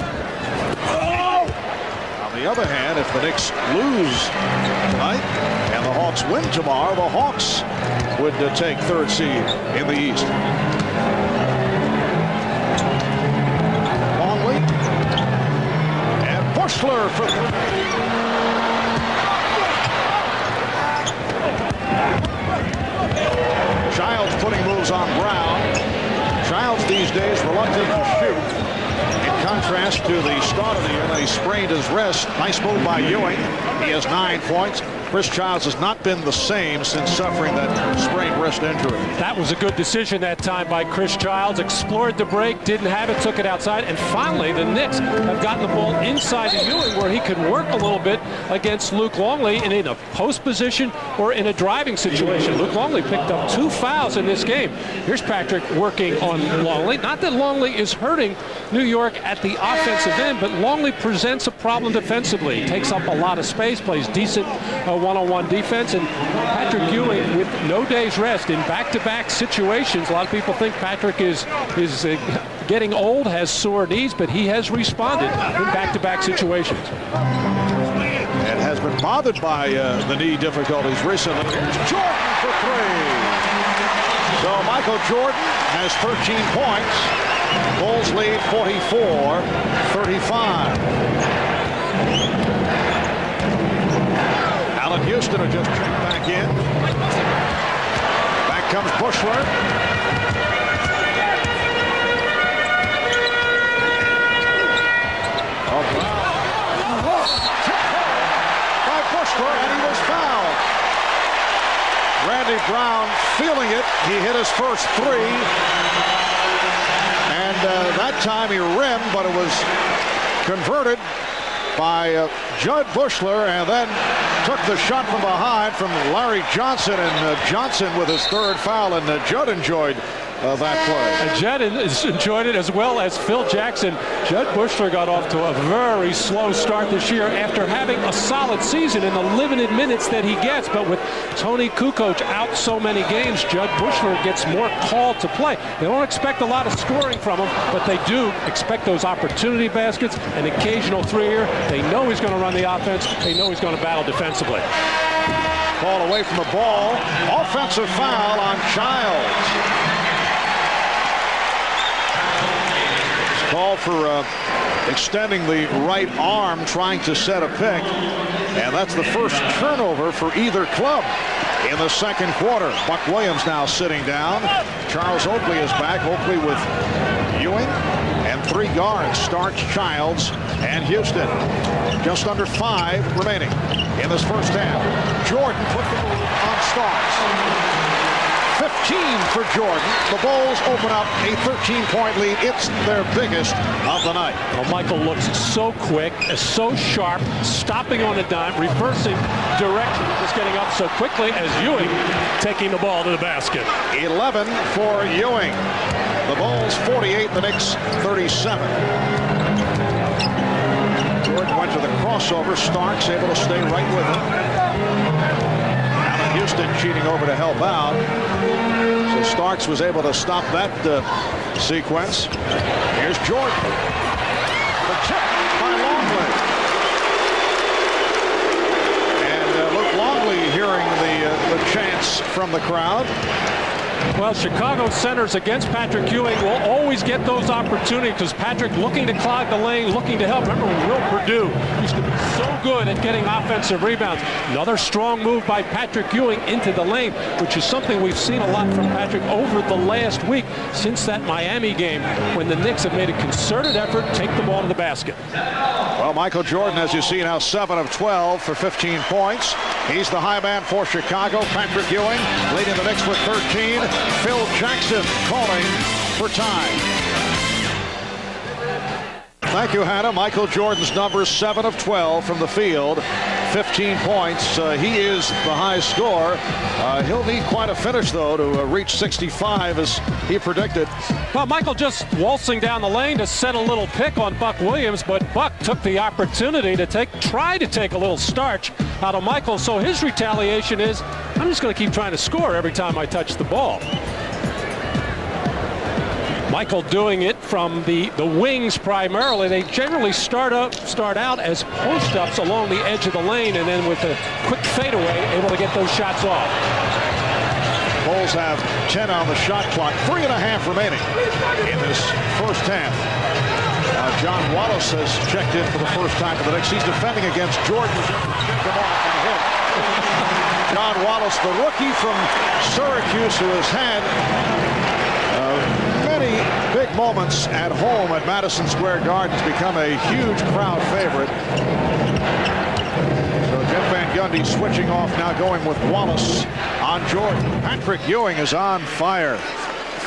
On the other hand, if the Knicks lose tonight and the Hawks win tomorrow, the Hawks would take third seed in the East. Bushler for Childs putting moves on Brown. Childs these days reluctant to shoot. In contrast to the start of the year, he sprained his wrist. Nice move by Ewing. He has 9 points. Chris Childs has not been the same since suffering that sprained wrist injury. That was a good decision that time by Chris Childs. Explored the break, didn't have it, took it outside, and finally the Knicks have gotten the ball inside of Ewing where he could work a little bit against Luke Longley and in a post position or in a driving situation. Luke Longley picked up 2 fouls in this game. Here's Patrick working on Longley. Not that Longley is hurting New York at the offensive end, but Longley presents a problem defensively. He takes up a lot of space, plays decent one-on-one defense, and Patrick Ewing with no day's rest in back-to-back situations. A lot of people think Patrick is getting old, has sore knees, but he has responded in back-to-back situations. And has been bothered by the knee difficulties recently. Here's Jordan for 3. So Michael Jordan has 13 points. Bulls lead 44-35. Allen Houston will just check back in. Back comes Bushler. Oh, Brown. By Bushler, and he was fouled. Randy Brown feeling it. He hit his first 3. And that time he rimmed, but it was converted by Judd Bushler, and then took the shot from behind from Larry Johnson, and Johnson with his 3rd foul, and Judd enjoyed that play. And Judd enjoyed it as well as Phil Jackson. Judd Bushler got off to a very slow start this year after having a solid season in the limited minutes that he gets. But with Tony Kukoc out so many games, Judd Bushler gets more called to play. They don't expect a lot of scoring from him, but they do expect those opportunity baskets, an occasional 3-er. They know he's going to run the offense. They know he's going to battle defensively. Ball away from the ball. Offensive foul on Childs. Call for extending the right arm, trying to set a pick. And that's the first turnover for either club in the second quarter. Buck Williams now sitting down. Charles Oakley is back. Oakley with Ewing and 3 guards, Starks, Childs, and Houston. Just under 5 remaining in this first half. Jordan put the move on Starks. 15 for Jordan. The Bulls open up a 13-point lead. It's their biggest of the night. Well, Michael looks so quick, so sharp, stopping on a dime, reversing direction, just getting up so quickly as Ewing taking the ball to the basket. 11 for Ewing. The Bulls 48, the Knicks 37. Jordan went to the crossover. Starks able to stay right with him. Houston cheating over to help out. So Starks was able to stop that sequence. Here's Jordan. The chip by Longley. And Luke Longley hearing the chants from the crowd. Well, Chicago centers against Patrick Ewing will always get those opportunities because Patrick looking to clog the lane, looking to help. Remember when Will Perdue used to be so good at getting offensive rebounds. Another strong move by Patrick Ewing into the lane, which is something we've seen a lot from Patrick over the last week since that Miami game when the Knicks have made a concerted effort to take the ball to the basket. Well, Michael Jordan, as you see now, 7 of 12 for 15 points. He's the high man for Chicago. Patrick Ewing leading the Knicks with 13. Phil Jackson calling for time. Thank you, Hannah. Michael Jordan's numbers 7 of 12 from the field. 15 points. He is the high scorer. He'll need quite a finish, though, to reach 65 as he predicted. Well, Michael just waltzing down the lane to set a little pick on Buck Williams, but Buck took the opportunity to try to take a little starch out of Michael. So his retaliation is, I'm just going to keep trying to score every time I touch the ball. Michael doing it from the wings primarily. They generally start out as post-ups along the edge of the lane, and then with a quick fadeaway, able to get those shots off. Bulls have 10 on the shot clock, 3.5 remaining in this first half. John Wallace has checked in for the first time for the Knicks. He's defending against Jordan. Come on, hit. John Wallace, the rookie from Syracuse, who has had many big moments at home at Madison Square Garden, has become a huge crowd favorite. So Jeff Van Gundy switching off now, going with Wallace on Jordan. Patrick Ewing is on fire.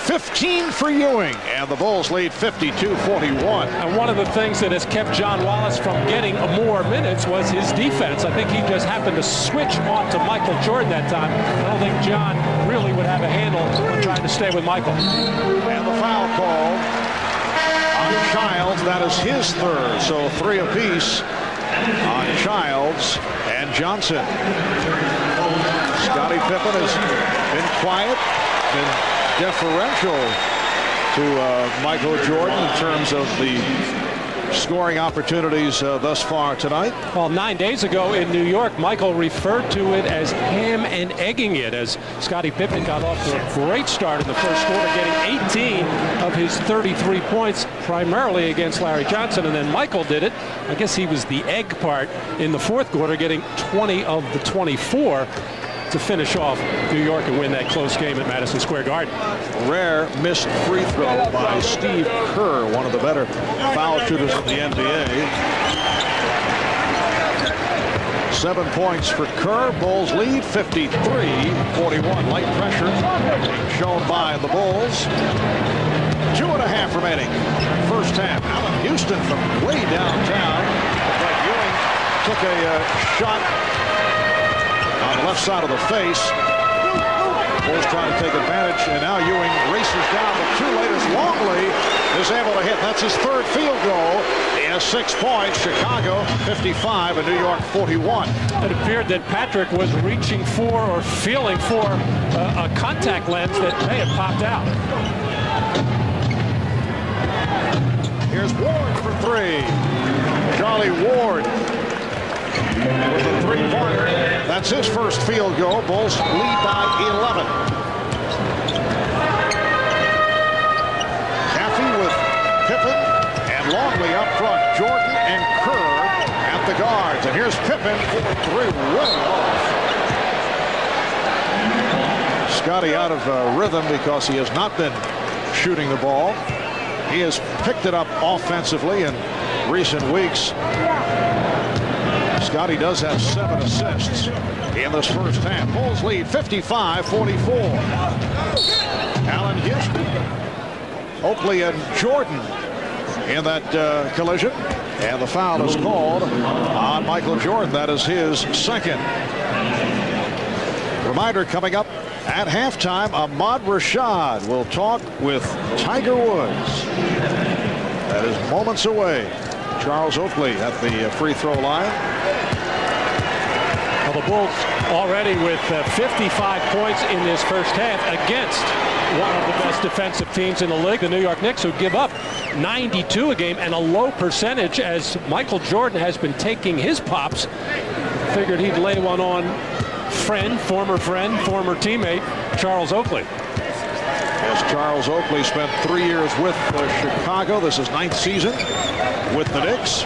15 for Ewing, and the Bulls lead 52-41. And one of the things that has kept John Wallace from getting more minutes was his defense. I think he just happened to switch on to Michael Jordan that time. I don't think John really would have a handle on trying to stay with Michael. And the foul call on Childs. That is his third, so 3 apiece on Childs and Johnson. Scottie Pippen has been quiet, been deferential to Michael Jordan in terms of the scoring opportunities thus far tonight. Well, 9 days ago in New York, Michael referred to it as ham and egging it, as Scottie Pippen got off to a great start in the first quarter, getting 18 of his 33 points, primarily against Larry Johnson, and then Michael did it. I guess he was the egg part in the fourth quarter, getting 20 of the 24 to finish off New York and win that close game at Madison Square Garden. Rare missed free throw by Steve Kerr, one of the better foul shooters in the NBA. 7 points for Kerr. Bulls lead 53-41. Light pressure shown by the Bulls. 2.5 remaining. First half. Allen Houston from way downtown. But Ewing took a shot on the left side of the face. Bulls trying to take advantage, and now Ewing races down, but too late as Longley is able to hit. That's his third field goal. He has 6 points. Chicago 55 and New York 41. It appeared that Patrick was reaching for or feeling for a contact lens that may have popped out. Here's Ward for 3. Charlie Ward with a 3-pointer. That's his first field goal. Bulls lead by 11. Caffey with Pippen and Longley up front. Jordan and Kerr at the guards. And here's Pippen for 3, way off. Scottie out of rhythm because he has not been shooting the ball. He has picked it up offensively in recent weeks. Scottie does have 7 assists in this first half. Bulls lead 55-44. Allen Houston, Oakley and Jordan in that collision. And the foul is called on Michael Jordan. That is his second. Reminder coming up at halftime, Ahmad Rashad will talk with Tiger Woods. That is moments away. Charles Oakley at the free throw line. Well, the Bulls already with 55 points in this first half against one of the best defensive teams in the league, the New York Knicks, who give up 92 a game and a low percentage as Michael Jordan has been taking his pops. Figured he'd lay one on former teammate, Charles Oakley. As Charles Oakley spent 3 years with Chicago. This is 9th season with the Knicks.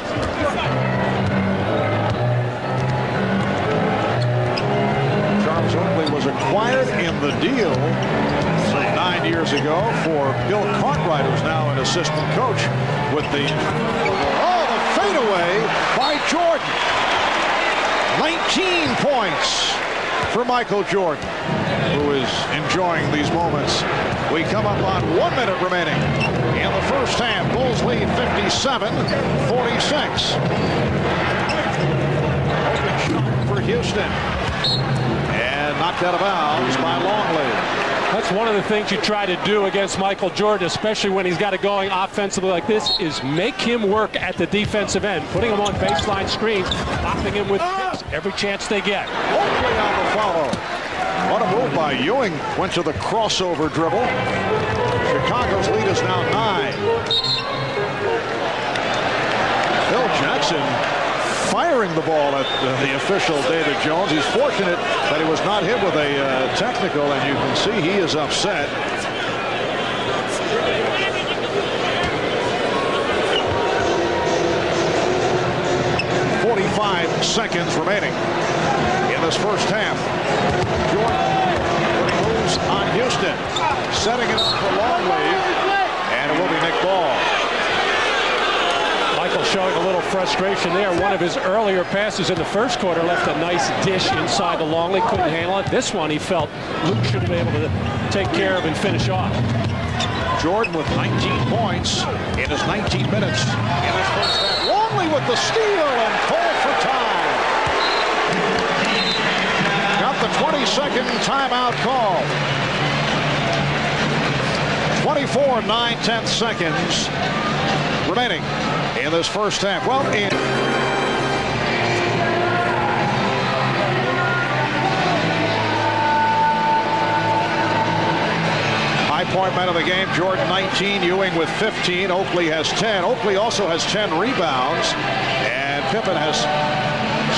Charles Oakley was acquired in the deal 9 years ago for Bill Cartwright, who's now an assistant coach with the... Oh, the fadeaway by Jordan. 19 points for Michael Jordan, who is enjoying these moments. We come up on 1 minute remaining in the first half. Bulls lead 57-46. Open shot for Houston. And knocked out of bounds by Longley. That's one of the things you try to do against Michael Jordan, especially when he's got it going offensively like this, is make him work at the defensive end, putting him on baseline screens, popping him with picks every chance they get. Oakley on the follow. What a move by Ewing. Went to the crossover dribble. Chicago's lead is now 9. Phil Jackson firing the ball at the official David Jones. He's fortunate that he was not hit with a technical, and you can see he is upset. .45 seconds remaining in this first half. Jordan putting moves on Houston, setting it up for Longley, and it will be Nick Ball. Michael showing a little frustration there. One of his earlier passes in the first quarter left a nice dish inside the Longley. Couldn't handle it. This one he felt Luke should be able to take care of and finish off. Jordan with 19 points in his 19 minutes in his first half. Longley with the steal and call for time. Got the 20-second timeout call. 24 9/10 seconds remaining in this first half. Well, high point man of the game, Jordan 19, Ewing with 15, Oakley has 10. Oakley also has 10 rebounds, and Pippen has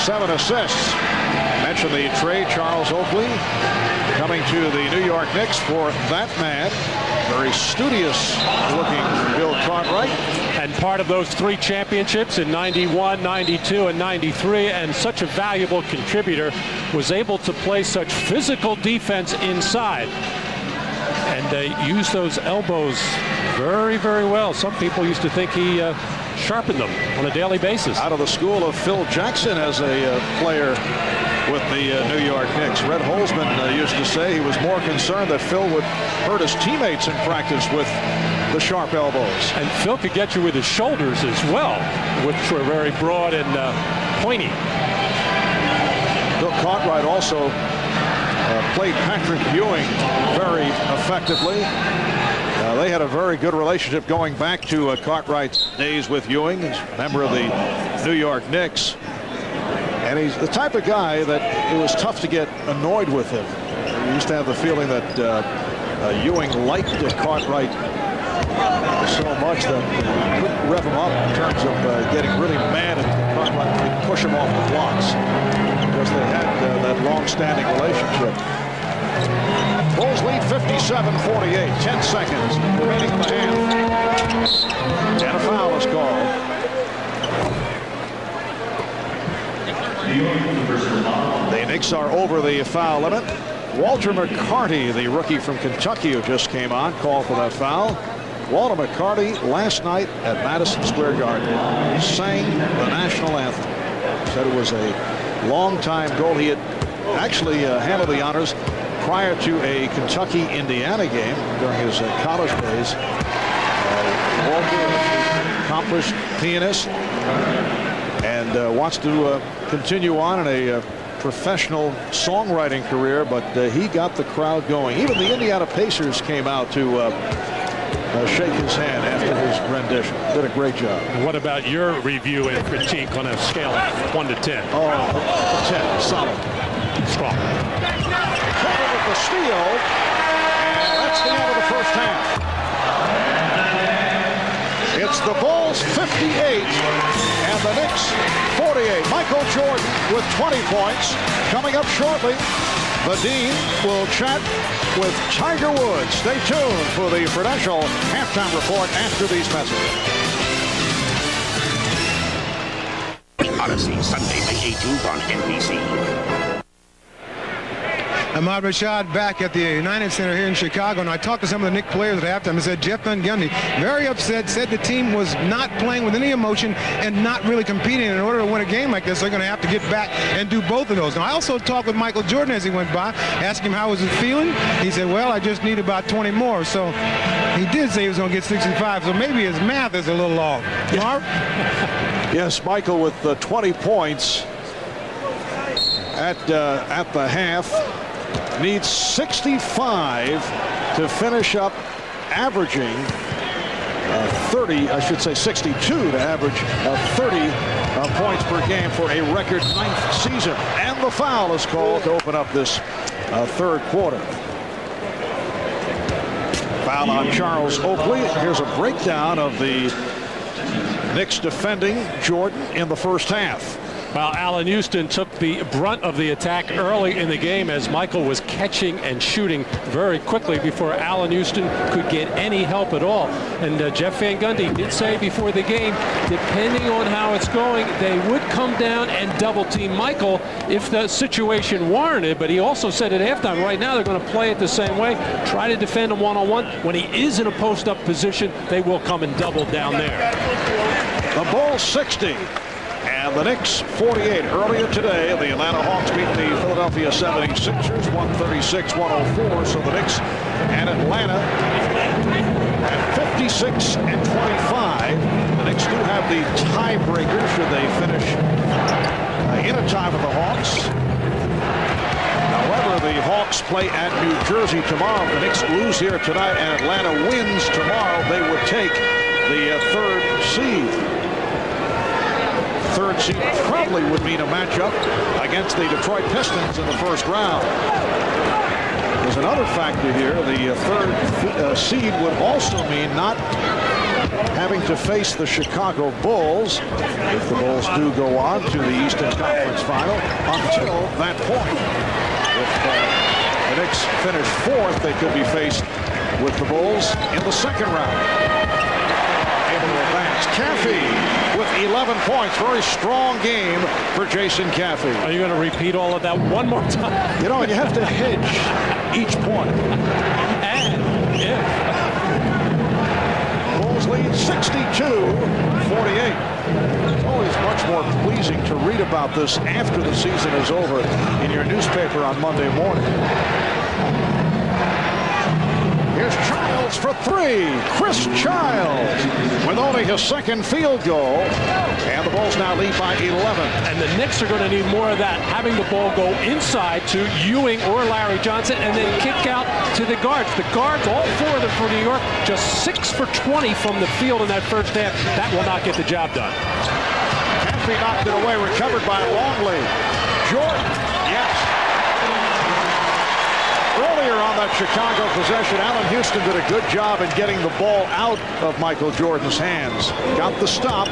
7 assists. Mentioned the trade, Charles Oakley coming to the New York Knicks for that man. Very studious looking Bill Cartwright. And part of those 3 championships in 91, 92, and 93, and such a valuable contributor, was able to play such physical defense inside. And use those elbows very, very well. Some people used to think he sharpened them on a daily basis. Out of the school of Phil Jackson as a player with the New York Knicks. Red Holzman used to say he was more concerned that Phil would hurt his teammates in practice with the sharp elbows. And Phil could get you with his shoulders as well, which were very broad and pointy. Bill Cartwright also played Patrick Ewing very effectively. They had a very good relationship going back to Cartwright's days with Ewing. He's a member of the New York Knicks. And he's the type of guy that it was tough to get annoyed with him. You used to have the feeling that Ewing liked Cartwright so much that he couldn't rev him up in terms of getting really mad at Cartwright and push him off the blocks, because they had that long-standing relationship. Bulls lead 57-48, 10 seconds remaining in the half. And a foul is called. The Knicks are over the foul limit. Walter McCarty, the rookie from Kentucky who just came on, called for that foul. Walter McCarty last night at Madison Square Garden sang the national anthem. Said it was a long-time goal. He had actually handled the honors prior to a Kentucky-Indiana game during his college days. Walter, accomplished pianist, and wants to continue on in a professional songwriting career, but he got the crowd going. Even the Indiana Pacers came out to shake his hand after his rendition. Did a great job. What about your review and critique on a scale of 1 to 10? Oh, 10, solid. Strong. Cover with the steal, and that's the end of the first half. It's the Bulls 58 and the Knicks 48. Michael Jordan with 20 points. Coming up shortly, the Dean will chat with Tiger Woods. Stay tuned for the Prudential halftime report after these messages. Odyssey, Sunday, May 18th on NBC. Ahmad Rashad back at the United Center here in Chicago, and I talked to some of the Knicks players at halftime and said Jeff Van Gundy, very upset, said the team was not playing with any emotion and not really competing. In order to win a game like this, they're going to have to get back and do both of those. And I also talked with Michael Jordan as he went by, asked him how was he feeling. He said, well, I just need about 20 more. So he did say he was going to get 65, so maybe his math is a little off. Marv? Yes, Michael with 20 points at the half. Needs 65 to finish up averaging 62 to average 30 points per game for a record 9th season. And the foul is called to open up this third quarter. Foul on Charles Oakley. Here's a breakdown of the Knicks defending Jordan in the first half. Well, Allen Houston took the brunt of the attack early in the game as Michael was catching and shooting very quickly before Allen Houston could get any help at all. And Jeff Van Gundy did say before the game, depending on how it's going, they would come down and double team Michael if the situation warranted. But he also said at halftime, right now they're going to play it the same way, try to defend him one-on-one. When he is in a post-up position, they will come and double down there. The Bulls 60. And the Knicks 48. Earlier today, the Atlanta Hawks beat the Philadelphia 76ers 136-104. So the Knicks and Atlanta at 56 and 25. The Knicks do have the tiebreaker should they finish in a tie with the Hawks. However, the Hawks play at New Jersey tomorrow. If the Knicks lose here tonight and Atlanta wins tomorrow, they would take the third seed. Third seed probably would mean a matchup against the Detroit Pistons in the first round. There's another factor here. The third seed would also mean not having to face the Chicago Bulls if the Bulls do go on to the Eastern Conference Final until that point. If the Knicks finish fourth, they could be faced with the Bulls in the second round. Able to advance. Caffey with 11 points. Very strong game for Jason Caffey. Are you going to repeat all of that one more time? You know, you have to hedge each point. And if Bulls lead 62-48. It's always much more pleasing to read about this after the season is over in your newspaper on Monday morning. Here's Childs for three. Chris Childs with only his second field goal. And the Bulls now lead by 11. And the Knicks are going to need more of that, having the ball go inside to Ewing or Larry Johnson and then kick out to the guards. The guards, all four of them for New York, just 6 for 20 from the field in that first half. That will not get the job done. Caffey knocked it away, recovered by Longley. Jordan, yes. Earlier on that Chicago possession, Allen Houston did a good job in getting the ball out of Michael Jordan's hands. Got the stop,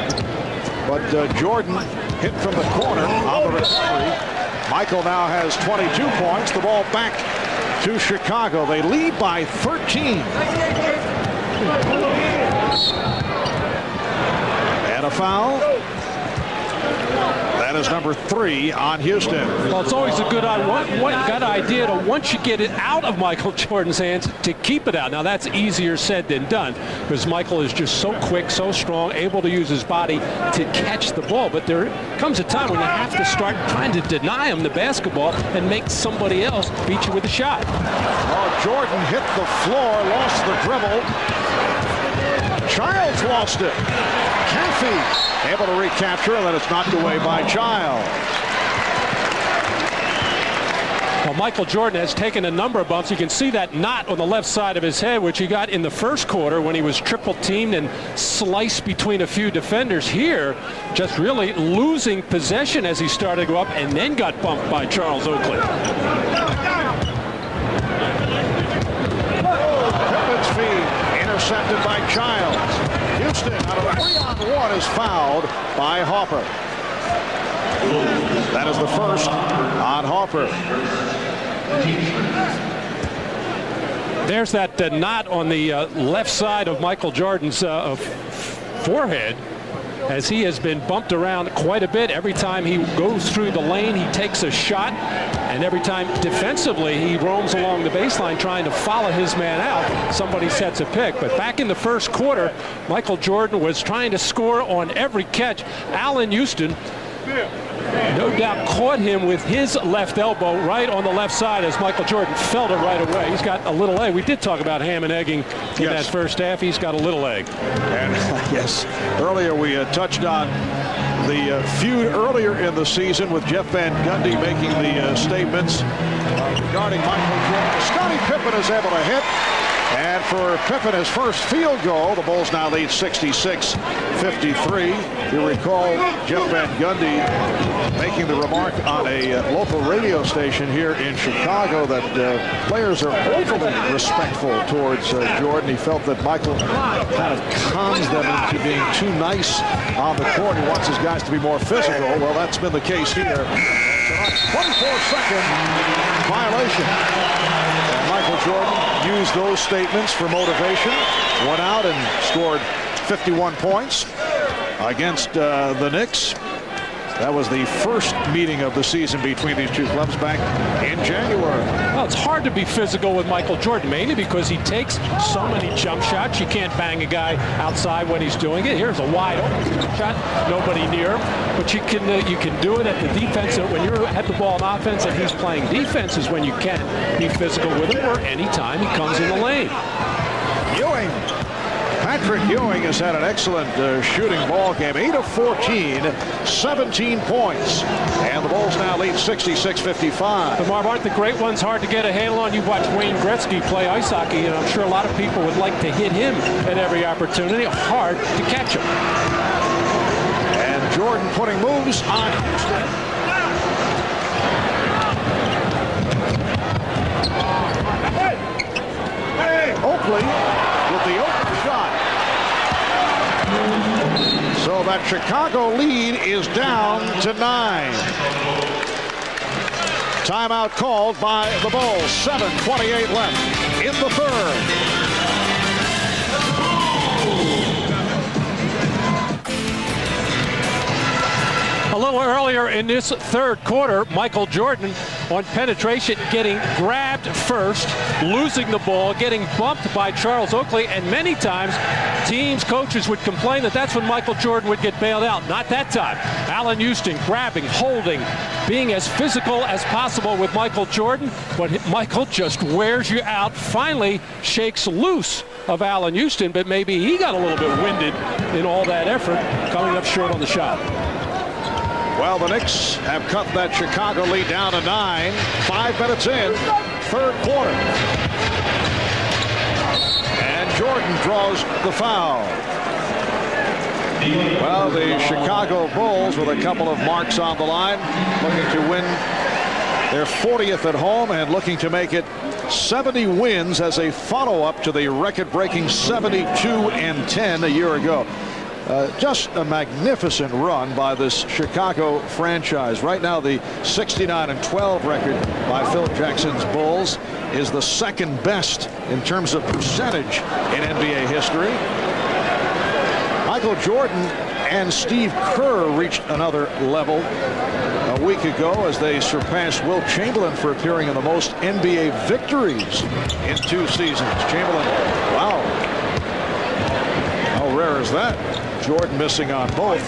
but Jordan hit from the corner on the recovery. Michael now has 22 points. The ball back to Chicago. They lead by 13. And a foul. That is number 3 on Houston. Well, it's always a good idea to, once you get it out of Michael Jordan's hands, to keep it out. Now, that's easier said than done because Michael is just so quick, so strong, able to use his body to catch the ball. But there comes a time when you have to start trying to deny him the basketball and make somebody else beat you with a shot. Oh, Jordan hit the floor, lost the dribble. Childs lost it. Caffey able to recapture, and then it's knocked away by Childs. Well, Michael Jordan has taken a number of bumps. You can see that knot on the left side of his head, which he got in the first quarter when he was triple teamed and sliced between a few defenders. Here, just really losing possession as he started to go up and then got bumped by Charles Oakley. Pippen's feed intercepted by Childs. Houston out of a 3-on-1 is fouled by Harper. That is the first on Harper. There's that knot on the left side of Michael Jordan's forehead, as he has been bumped around quite a bit. Every time he goes through the lane, he takes a shot, and every time defensively he roams along the baseline trying to follow his man out, somebody sets a pick. But back in the first quarter, Michael Jordan was trying to score on every catch. Allen Houston no doubt caught him with his left elbow right on the left side as Michael Jordan felt it right away. He's got a little egg. We did talk about ham and egging in that first half. He's got a little egg. And yes, earlier we touched on the feud earlier in the season with Jeff Van Gundy making the statements regarding Michael Jordan. Scottie Pippen is able to hit. And for Pippen, his first field goal, the Bulls now lead 66-53. You recall Jeff Van Gundy making the remark on a local radio station here in Chicago that players are overly respectful towards Jordan. He felt that Michael kind of cons them into being too nice on the court. He wants his guys to be more physical. Well, that's been the case here. 24-second violation. Michael Jordan used those statements for motivation, went out and scored 51 points against the Knicks. That was the first meeting of the season between these two clubs back in January. Well, it's hard to be physical with Michael Jordan, mainly because he takes so many jump shots. You can't bang a guy outside when he's doing it. Here's a wide open jump shot, nobody near him. But you can do it at the defensive. When you're at the ball in offense and he's playing defense is when you can't be physical with him, or anytime he comes in the lane. Ewing. Patrick Ewing has had an excellent shooting ball game. 8 of 14, 17 points. And the Bulls now lead 66-55. But Marv, aren't the great ones hard to get a handle on? You watch Wayne Gretzky play ice hockey, and I'm sure a lot of people would like to hit him at every opportunity. Hard to catch him. And Jordan putting moves on Houston. Oakley with the open shot. So that Chicago lead is down to 9. Timeout called by the Bulls. 7:28 left in the third. A little earlier in this third quarter, Michael Jordan on penetration getting grabbed first, losing the ball, getting bumped by Charles Oakley, and many times teams, coaches would complain that that's when Michael Jordan would get bailed out. Not that time. Allen Houston grabbing, holding, being as physical as possible with Michael Jordan, but Michael just wears you out, finally shakes loose of Allen Houston, but maybe he got a little bit winded in all that effort, coming up short on the shot. Well, the Knicks have cut that Chicago lead down to 9. 5 minutes in, third quarter. And Jordan draws the foul. Well, the Chicago Bulls with a couple of marks on the line, looking to win their 40th at home and looking to make it 70 wins as a follow-up to the record-breaking 72-10 a year ago. Just a magnificent run by this Chicago franchise. Right now, the 69-12 record by Phil Jackson's Bulls is the second best in terms of percentage in NBA history. Michael Jordan and Steve Kerr reached another level a week ago as they surpassed Wilt Chamberlain for appearing in the most NBA victories in 2 seasons. Chamberlain, wow. How rare is that? Jordan missing on both.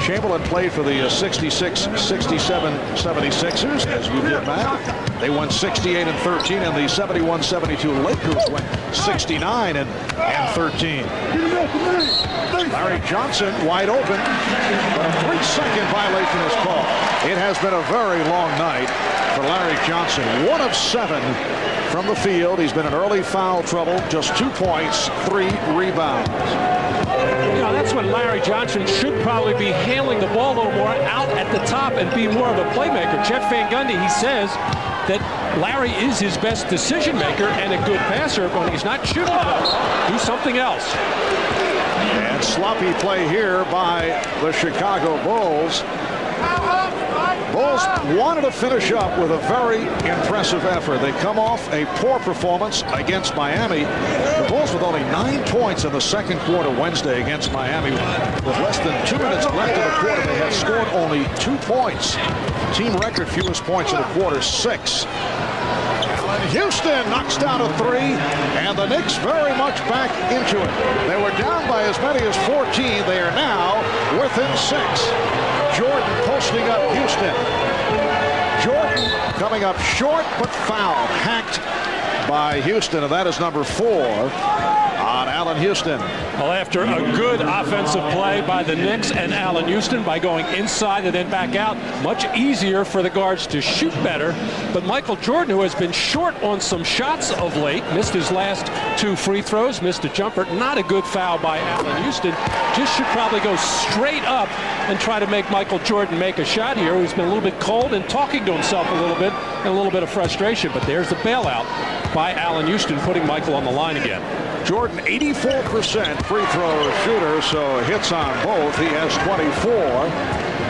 Chamberlain played for the 66-67 76ers, as you did, Matt. They won 68-13, and the 71-72 Lakers went 69-13. Larry Johnson wide open, but a 3-second violation is called. It has been a very long night for Larry Johnson. 1 of 7 from the field. He's been in early foul trouble. Just 2 points, 3 rebounds. You know, that's when Larry Johnson should probably be handling the ball a little more out at the top and be more of a playmaker. Jeff Van Gundy, he says that Larry is his best decision maker and a good passer, but when he's not shooting well, do something else. And sloppy play here by the Chicago Bulls. Bulls wanted to finish up with a very impressive effort. They come off a poor performance against Miami. The Bulls with only 9 points in the second quarter Wednesday against Miami. With less than 2 minutes left in the quarter, they had scored only 2 points. Team record fewest points in the quarter, 6. Houston knocks down a 3, and the Knicks very much back into it. They were down by as many as 14. They are now within 6. Jordan posting up Houston. Jordan coming up short, but fouled. Hacked by Houston, and that is number 4 on Allen Houston. Well, after a good offensive play by the Knicks and Allen Houston by going inside and then back out, much easier for the guards to shoot better. But Michael Jordan, who has been short on some shots of late, missed his last 2 free throws, missed a jumper. Not a good foul by Allen Houston. Just should probably go straight up and try to make Michael Jordan make a shot here. He's been a little bit cold and talking to himself a little bit, and a little bit of frustration. But there's the bailout by Allen Houston, putting Michael on the line again. Jordan, 84% free throw shooter, so hits on both. He has 24.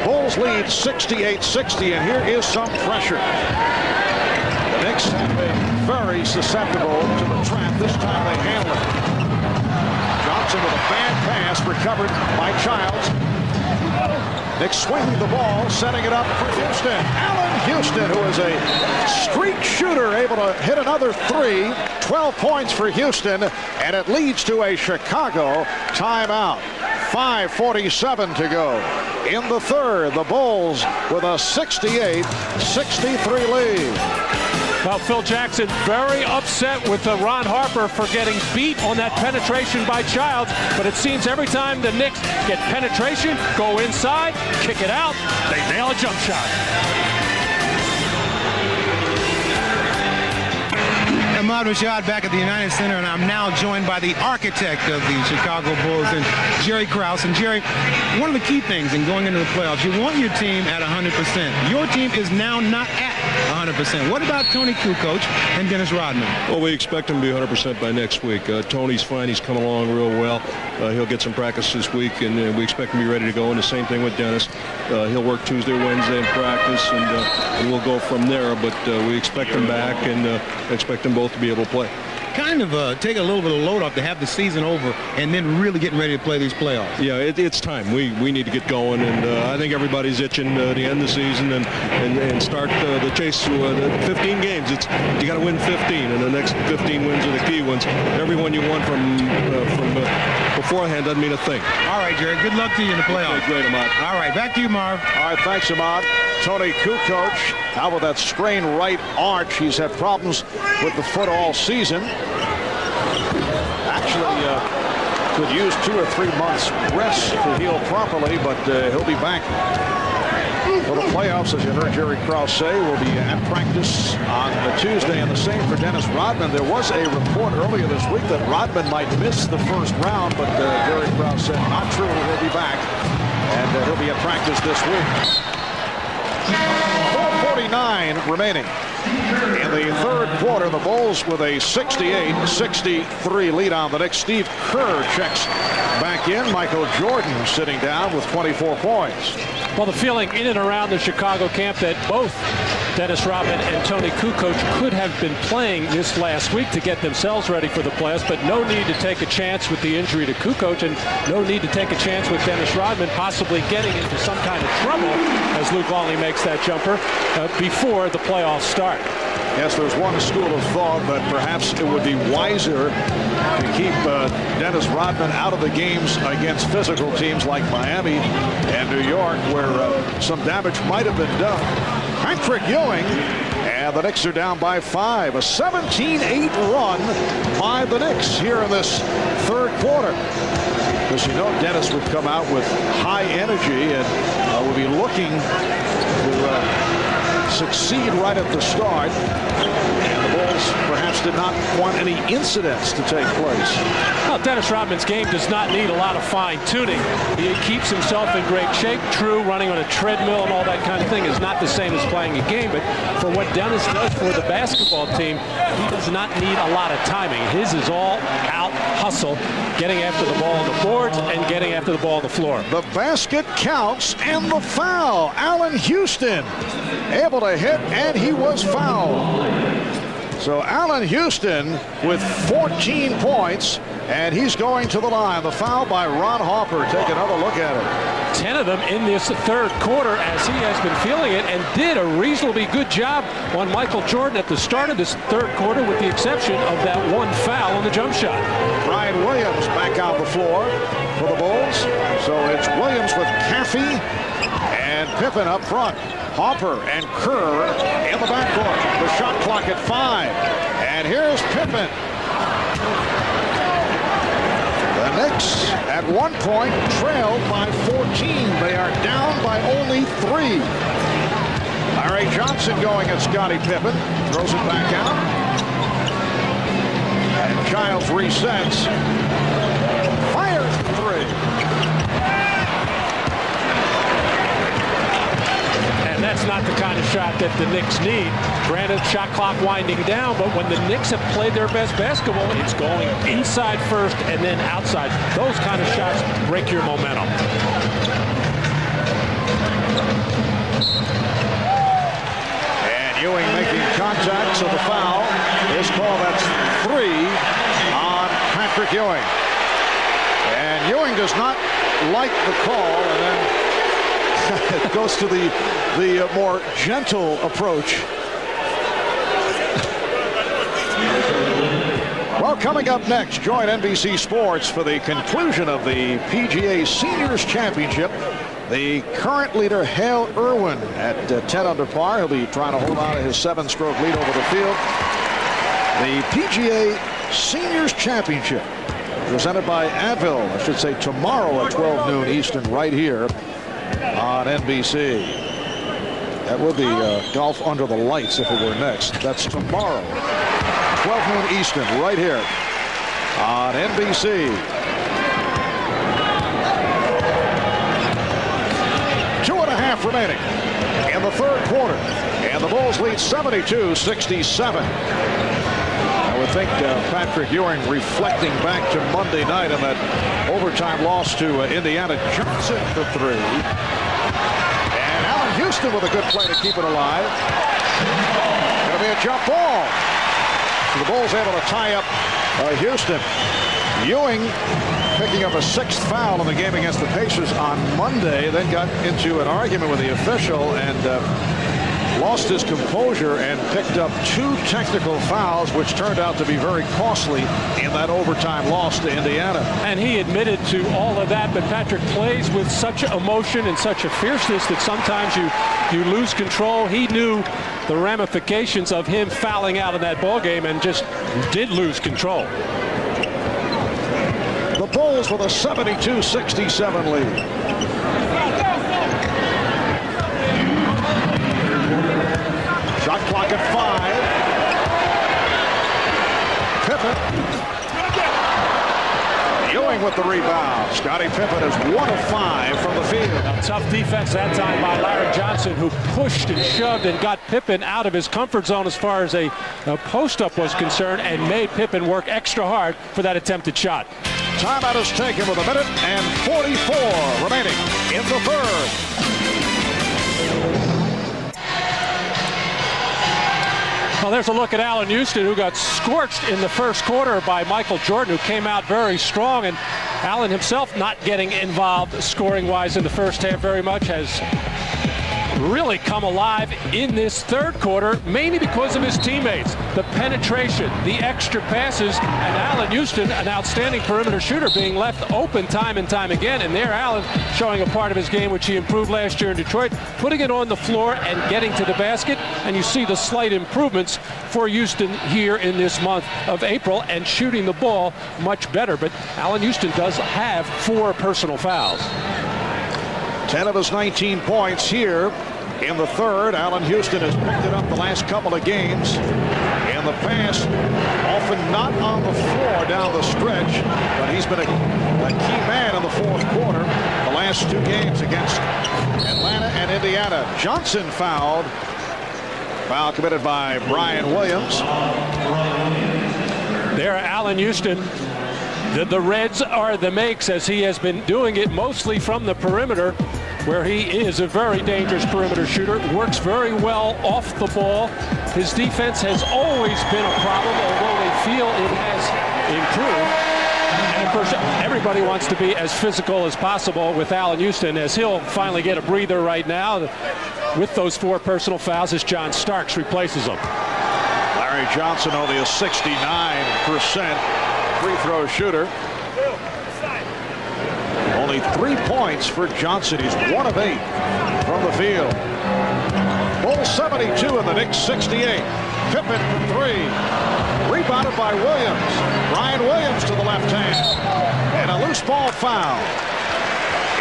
Bulls lead 68-60, and here is some pressure. The Knicks have been very susceptible to the trap. This time they handle it. Johnson with a bad pass, recovered by Childs. Knicks swinging the ball, setting it up for Houston. Allen Houston, who is a streak shooter, able to hit another 3. 12 points for Houston, and it leads to a Chicago timeout. 5:47 to go in the third. The Bulls with a 68-63 lead. Well, Phil Jackson very upset with Ron Harper for getting beat on that penetration by Childs, but it seems every time the Knicks get penetration, go inside, kick it out, they nail a jump shot. Ahmad Rashad back at the United Center, and I'm now joined by the architect of the Chicago Bulls, and Jerry Krause. And Jerry, one of the key things in going into the playoffs, you want your team at 100%. Your team is now not at 100%. What about Tony Kukoc and Dennis Rodman? Well, we expect him to be 100% by next week. Tony's fine. He's coming along real well. He'll get some practice this week, and we expect him to be ready to go. And the same thing with Dennis. He'll work Tuesday, Wednesday in practice, and we'll go from there. But we expect him back, and expect them both to be able to play. Kind of take a little bit of load off to have the season over and then really getting ready to play these playoffs. Yeah, it's time. We need to get going, and I think everybody's itching to end the season and start the chase through the 15 games. You got to win 15, and the next 15 wins are the key ones. Every one you won from beforehand doesn't mean a thing. All right, Jerry. Good luck to you in the playoffs. Okay, great, Ahmad. All right, back to you, Marv. All right, thanks, Ahmad. Tony Kukoc out with that sprained right arch. He's had problems with the foot all season. Actually, could use 2 or 3 months rest to heal properly, but he'll be back for the playoffs. As you heard Jerry Krause say, will be at practice on Tuesday, and the same for Dennis Rodman. There was a report earlier this week that Rodman might miss the first round, but Jerry Krause said not true. He'll be back, and he'll be at practice this week. 4:49 remaining in the third quarter. The Bulls with a 68-63 lead on the Knicks. Steve Kerr checks back in. Michael Jordan sitting down with 24 points. Well, the feeling in and around the Chicago camp that both Dennis Rodman and Tony Kukoc could have been playing this last week to get themselves ready for the playoffs, but no need to take a chance with the injury to Kukoc, and no need to take a chance with Dennis Rodman possibly getting into some kind of trouble as Luke Longley makes that jumper before the playoffs start. Yes, there's one school of thought that perhaps it would be wiser to keep Dennis Rodman out of the games against physical teams like Miami and New York, where some damage might have been done. Patrick Ewing, and the Knicks are down by 5. A 17-8 run by the Knicks here in this third quarter. Because you know Dennis would come out with high energy and would be looking to succeed right at the start. And the Bulls perhaps did not want any incidents to take place. Well, Dennis Rodman's game does not need a lot of fine-tuning. He keeps himself in great shape. True, running on a treadmill and all that kind of thing is not the same as playing a game, but for what Dennis does for the basketball team, he does not need a lot of timing. His is all out hustle, getting after the ball on the boards and getting after the ball on the floor. The basket counts and the foul. Allen Houston able to hit, and he was fouled. So Allen Houston with 14 points, and he's going to the line. The foul by Ron Harper. Take another look at it. 10 of them in this third quarter as he has been feeling it, and did a reasonably good job on Michael Jordan at the start of this third quarter, with the exception of that one foul on the jump shot. Brian Williams back on the floor for the Bulls. So it's Williams with Caffey and Pippen up front. Harper and Kerr in the backcourt. The shot clock at 5. And here's Pippen. The Knicks at one point trailed by 14. They are down by only 3. Larry Johnson going at Scottie Pippen. Throws it back out. And Childs resets. Fires the 3. That's not the kind of shot that the Knicks need. Granted, shot clock winding down, but when the Knicks have played their best basketball, it's going inside first and then outside. Those kind of shots break your momentum. And Ewing making contact, so the foul is called. That's 3 on Patrick Ewing. And Ewing does not like the call, and then it goes to the more gentle approach. Well, coming up next, join NBC Sports for the conclusion of the PGA Seniors Championship. The current leader, Hale Irwin, at 10 under par. He'll be trying to hold on to his 7-stroke lead over the field. The PGA Seniors Championship, presented by Advil, I should say tomorrow at 12 noon Eastern, right here on NBC. That would be golf under the lights if it were next. That's tomorrow, 12 noon Eastern, right here on NBC. 2.5 remaining in the third quarter, and the Bulls lead 72-67. I would think Patrick Ewing, reflecting back to Monday night in that overtime loss to Indiana. Johnson for 3. And Allen Houston with a good play to keep it alive. Going to be a jump ball. So the Bulls able to tie up Houston. Ewing picking up a 6th foul in the game against the Pacers on Monday, then got into an argument with the official and lost his composure and picked up 2 technical fouls, which turned out to be very costly in that overtime loss to Indiana. And he admitted to all of that, but Patrick plays with such emotion and such a fierceness that sometimes you lose control. He knew the ramifications of him fouling out in that ball game and just did lose control. The Bulls with a 72-67 lead. Shot clock at 5. Pippen. Ewing with the rebound. Scottie Pippen is 1 of 5 from the field. A tough defense that time by Larry Johnson, who pushed and shoved and got Pippen out of his comfort zone as far as a post-up was concerned, and made Pippen work extra hard for that attempted shot. Timeout is taken with 1:44 remaining in the third. Well, there's a look at Allen Houston, who got scorched in the first quarter by Michael Jordan, who came out very strong. And Allen himself not getting involved scoring-wise in the first half very much, has really come alive in this third quarter, mainly because of his teammates. The penetration, the extra passes, and Allen Houston, an outstanding perimeter shooter, being left open time and time again. And there Allen showing a part of his game which he improved last year in Detroit, putting it on the floor and getting to the basket. And you see the slight improvements for Houston here in this month of April, and shooting the ball much better. But Allen Houston does have 4 personal fouls. 10 of his 19 points here in the third. Allen Houston has picked it up the last couple of games. In the past, often not on the floor down the stretch, but he's been a key man in the fourth quarter the last two games against Atlanta and Indiana. Johnson fouled. Foul committed by Brian Williams. There, Allen Houston. The Reds are the makes, as he has been doing it mostly from the perimeter, where he is a very dangerous perimeter shooter. Works very well off the ball. His defense has always been a problem, although they feel it has improved. And of course, everybody wants to be as physical as possible with Allen Houston, as he'll finally get a breather right now with those 4 personal fouls as John Starks replaces him. Larry Johnson only a 69% free throw shooter. Only 3 points for Johnson. He's 1 of 8 from the field. Bulls 72 and the Knicks 68. Pippen for 3. Rebounded by Williams. Brian Williams to the left hand. And a loose ball foul.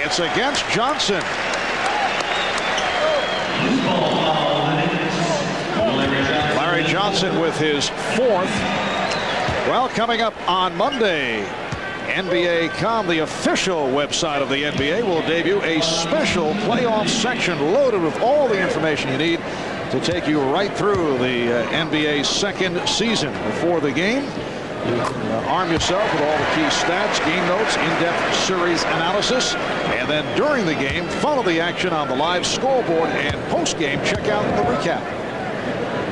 It's against Johnson. Larry Johnson with his 4th. Well, coming up on Monday, NBA.com, the official website of the NBA, will debut a special playoff section loaded with all the information you need to take you right through the NBA's second season. Before the game, you arm yourself with all the key stats, game notes, in-depth series analysis, and then during the game, follow the action on the live scoreboard, and post-game, check out the recap,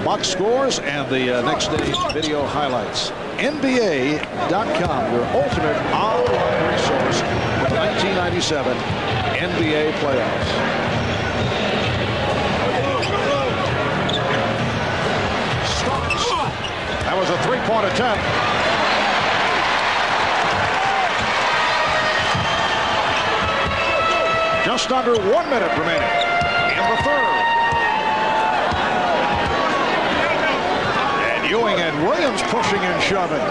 box scores, and the next day's video highlights. NBA.com, your ultimate online resource for the 1997 NBA playoffs. That was a 3-point attempt. Just under 1 minute remaining in the third. Ewing and Williams pushing and shoving.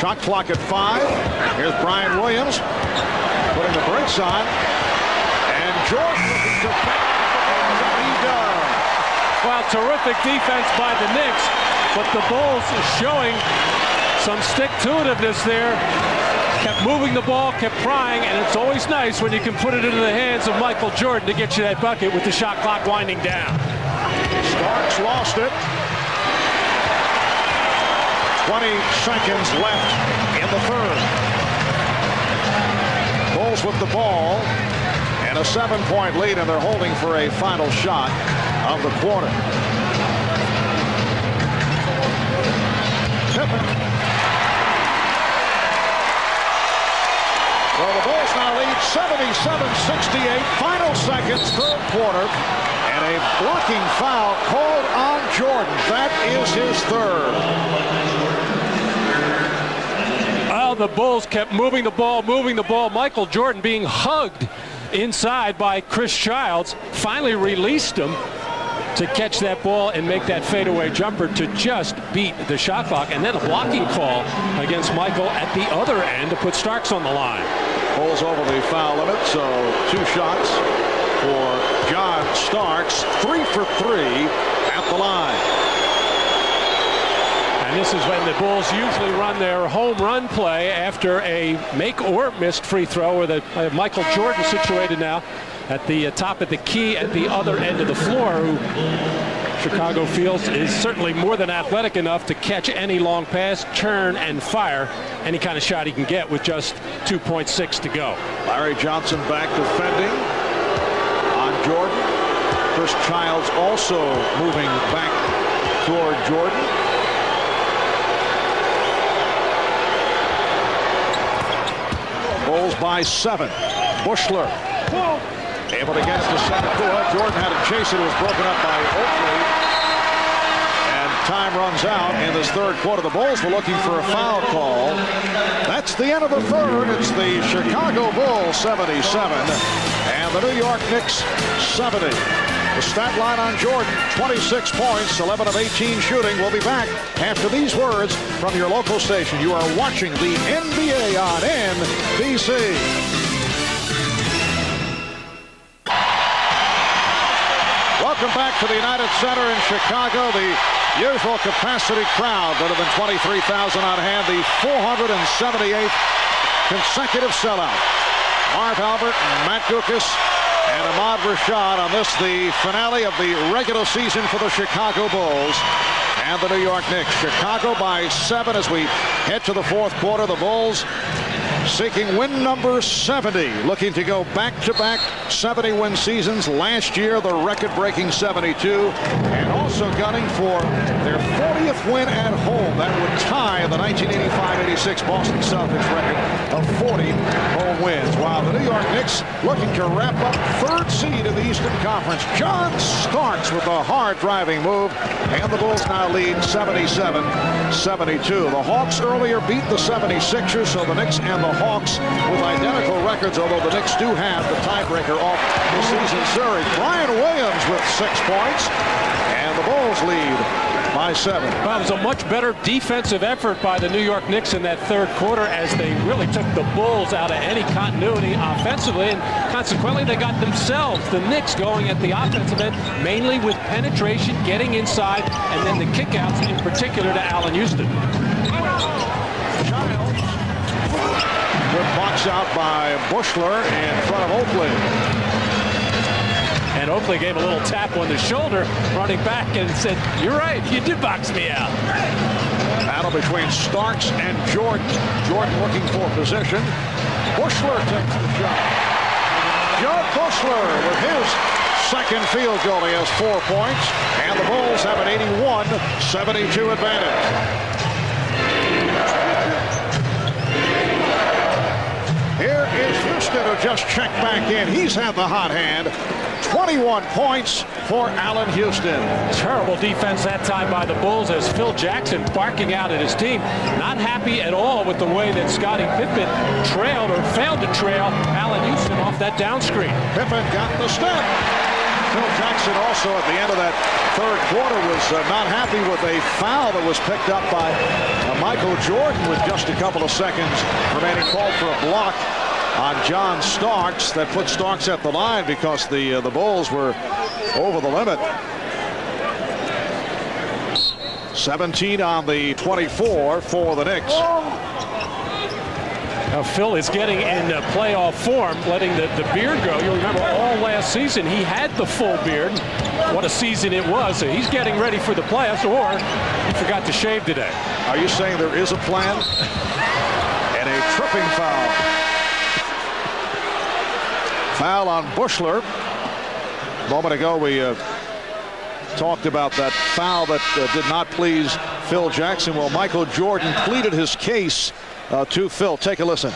Shot clock at 5. Here's Brian Williams putting the brakes on. And Jordan looking to pick up the ball. He does. Well, terrific defense by the Knicks, but the Bulls showing some stick-to-itiveness there. Kept moving the ball, kept prying, and it's always nice when you can put it into the hands of Michael Jordan to get you that bucket with the shot clock winding down. Starks lost it. 20 seconds left in the third. Bulls with the ball and a 7-point lead, and they're holding for a final shot of the quarter. Pippen. Well, the Bulls now lead 77-68. Final seconds, third quarter. And a blocking foul called on Jordan. That is his third. Well, the Bulls kept moving the ball. Michael Jordan being hugged inside by Chris Childs. Finally released him to catch that ball and make that fadeaway jumper to just beat the shot clock. And then a blocking call against Michael at the other end to put Starks on the line. Bulls over the foul limit, so 2 shots for John Starks, 3 for 3 at the line. And this is when the Bulls usually run their home run play after a make or missed free throw, where Michael Jordan situated now at the top of the key at the other end of the floor, who Chicago feels is certainly more than athletic enough to catch any long pass, turn, and fire any kind of shot he can get with just 2.6 to go. Larry Johnson back defending on Jordan. Chris Childs also moving back toward Jordan. Bulls by 7. Bushler able to get to center court. Jordan had to chase it. It was broken up by Oakley. And time runs out in this third quarter. The Bulls were looking for a foul call. That's the end of the third. It's the Chicago Bulls 77 and the New York Knicks 70. The stat line on Jordan, 26 points, 11 of 18 shooting. We'll be back after these words from your local station. You are watching the NBA on NBC. Welcome back to the United Center in Chicago. The usual capacity crowd, better than 23,000 on hand. The 478th consecutive sellout. Marv Albert, Matt Dukas, and Ahmad Rashad on this, the finale of the regular season for the Chicago Bulls and the New York Knicks. Chicago by 7 as we head to the fourth quarter. The Bulls seeking win number 70, looking to go back-to-back 70-win seasons. Last year, the record-breaking 72, and also gunning for their 40th win at home. That would tie the 1985-86 Boston Celtics record of 40 home wins, while the New York Knicks looking to wrap up third seed in the Eastern Conference. John Starks with a hard driving move, and the Bulls now lead 77-72. The Hawks earlier beat the 76ers, so the Knicks and the Hawks with identical records, although the Knicks do have the tiebreaker off the season series. Brian Williams with 6 points, and the Bulls lead by 7. Well, it was a much better defensive effort by the New York Knicks in that third quarter, as they really took the Bulls out of any continuity offensively, and consequently they got themselves, the Knicks, going at the offensive end, mainly with penetration, getting inside, and then the kickouts, in particular to Allen Houston. Good box out by Bushler in front of Oakley. And Oakley gave a little tap on the shoulder, running back, and said, "You're right, you did box me out." Battle between Starks and Jordan. Jordan looking for position. Bushler takes the shot. Joe Bushler with his second field goal. He has 4 points, and the Bulls have an 81-72 advantage. Here is Houston, who just checked back in. He's had the hot hand. 21 points for Allen Houston. Terrible defense that time by the Bulls, as Phil Jackson barking out at his team. Not happy at all with the way that Scottie Pippen trailed, or failed to trail, Allen Houston off that down screen. Pippen got the step. Phil Jackson also at the end of that third quarter was not happy with a foul that was picked up by Michael Jordan with just a couple of seconds remaining, called for a block on John Starks that put Starks at the line because the Bulls were over the limit. 17 on the 24 for the Knicks. Now Phil is getting in playoff form, letting the beard grow. You remember all last season he had the full beard. What a season it was. So he's getting ready for the playoffs, or he forgot to shave today. Are you saying there is a plan? And a tripping foul. Foul on Bushler. A moment ago we talked about that foul that did not please Phil Jackson. Well, Michael Jordan pleaded his case to Phil. Take a listen.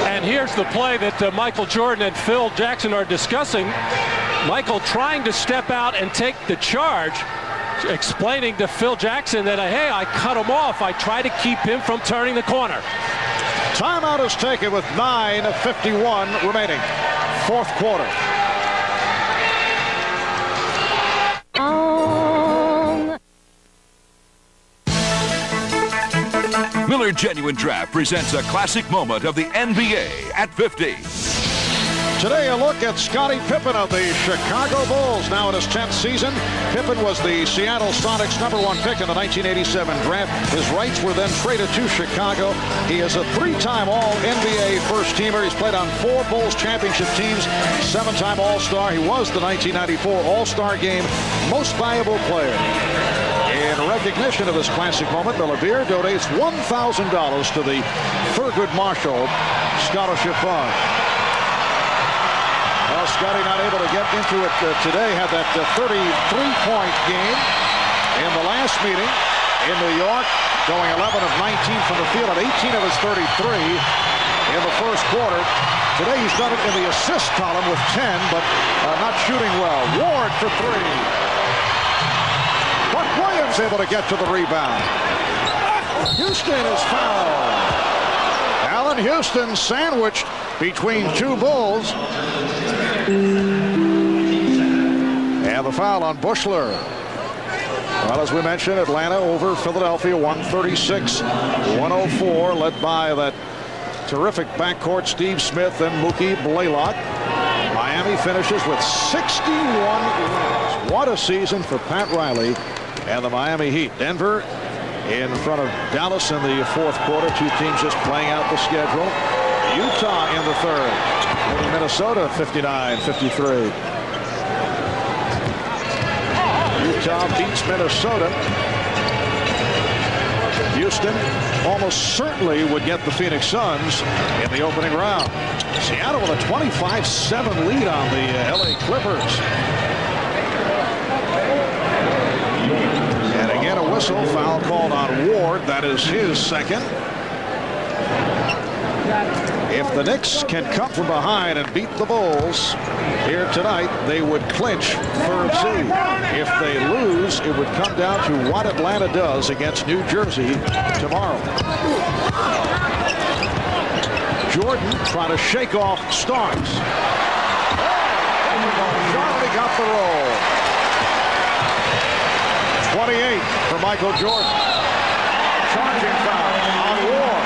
And here's the play that Michael Jordan and Phil Jackson are discussing. Michael trying to step out and take the charge, explaining to Phil Jackson that, hey, I cut him off. I try to keep him from turning the corner. Timeout is taken with 9:51 remaining. Fourth quarter. Miller Genuine Draft presents a classic moment of the NBA at 50. Today, a look at Scottie Pippen of the Chicago Bulls. Now in his 10th season, Pippen was the Seattle Sonics #1 pick in the 1987 draft. His rights were then traded to Chicago. He is a 3-time All-NBA first-teamer. He's played on 4 Bulls championship teams, 7-time All-Star. He was the 1994 All-Star Game Most Valuable Player. In recognition of this classic moment, Miller Beer donates $1,000 to the Thurgood Marshall Scholarship Fund. Well, Scottie not able to get into it today. Had that 33-point game in the last meeting in New York, going 11 of 19 from the field and 18 of his 33 in the first quarter. Today he's done it in the assist column with 10, but not shooting well. Ward for 3. Buck Williams able to get to the rebound. Houston is fouled. Allen Houston sandwiched between 2 Bulls. And the foul on Bushler. Well, as we mentioned, Atlanta over Philadelphia 136-104, led by that terrific backcourt, Steve Smith and Mookie Blaylock. Miami finishes with 61 wins. What a season for Pat Riley and the Miami Heat. Denver in front of Dallas in the fourth quarter. Two teams just playing out the schedule. Utah in the third. Minnesota 59-53. Utah beats Minnesota. Houston almost certainly would get the Phoenix Suns in the opening round. Seattle with a 25-7 lead on the LA Clippers. And again, a whistle, foul called on Ward. That is his second. If the Knicks can come from behind and beat the Bulls here tonight, they would clinch third seed. If they lose, it would come down to what Atlanta does against New Jersey tomorrow. Jordan trying to shake off Starks. Charlie got the roll. 28 for Michael Jordan. Charging foul on Ward.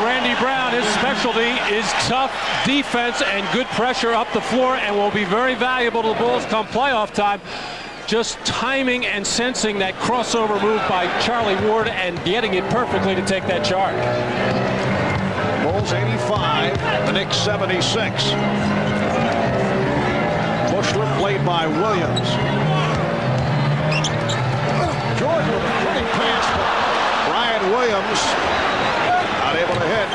Randy Brown, his specialty is tough defense and good pressure up the floor, and will be very valuable to the Bulls come playoff time. Just timing and sensing that crossover move by Charlie Ward and getting it perfectly to take that charge. Bulls 85, the Knicks 76. Bushler played by Williams. Jordan with a pretty pass, but Brian Williams able to hit.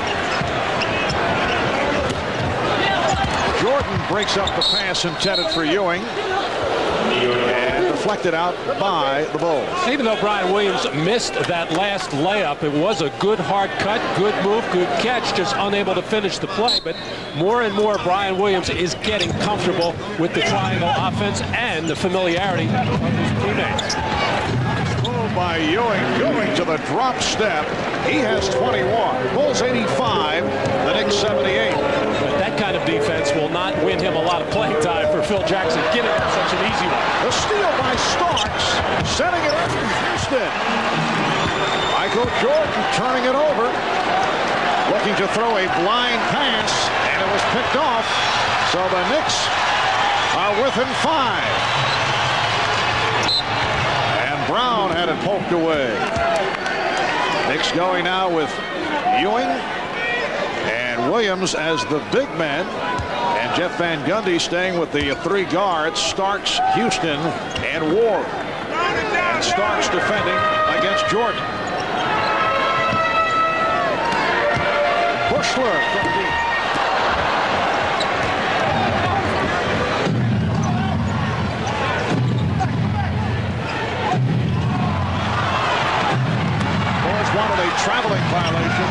Jordan breaks up the pass intended for Ewing and deflected out by the Bulls. Even though Brian Williams missed that last layup, it was a good hard cut, good move, good catch, just unable to finish the play. But more and more, Brian Williams is getting comfortable with the triangle offense and the familiarity of his teammates. By Ewing going to the drop step. He has 21. Bulls 85, the Knicks 78. But that kind of defense will not win him a lot of playing time for Phil Jackson. Get it such an easy one. The steal by Starks, setting it up in Houston. Michael Jordan turning it over, looking to throw a blind pass, and it was picked off. So the Knicks are within 5. Brown had it poked away. Knicks going now with Ewing and Williams as the big men, and Jeff Van Gundy staying with the three guards, Starks, Houston, and Ward. And Starks defending against Jordan. Bushler from deep. Traveling violation.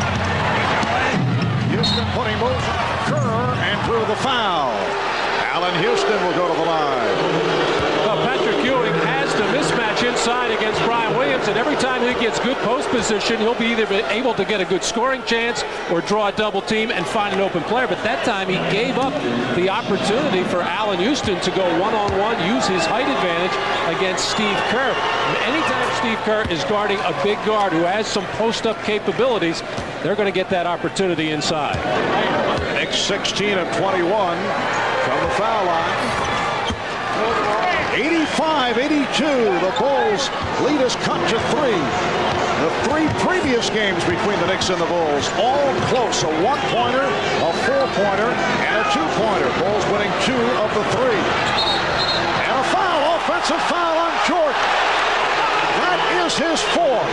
Houston putting moves on Kerr and drew the foul. Allen Houston will go to the line. Well, Patrick Ewing has the mismatch inside against Brian Williams, and every time he gets good post position, he'll be either able to get a good scoring chance or draw a double team and find an open player. But that time he gave up the opportunity for Allen Houston to go one-on-one, use his height advantage against Steve Kerr. Anytime Steve Kerr is guarding a big guard who has some post-up capabilities, they're going to get that opportunity inside. Knicks 16 of 21 from the foul line. 85-82, the Bulls lead is cut to 3. The 3 previous games between the Knicks and the Bulls, all close, a 1-pointer, a 4-pointer, and a 2-pointer. Bulls winning 2 of the 3. And a foul, offensive foul on Jordan. That is his 4th.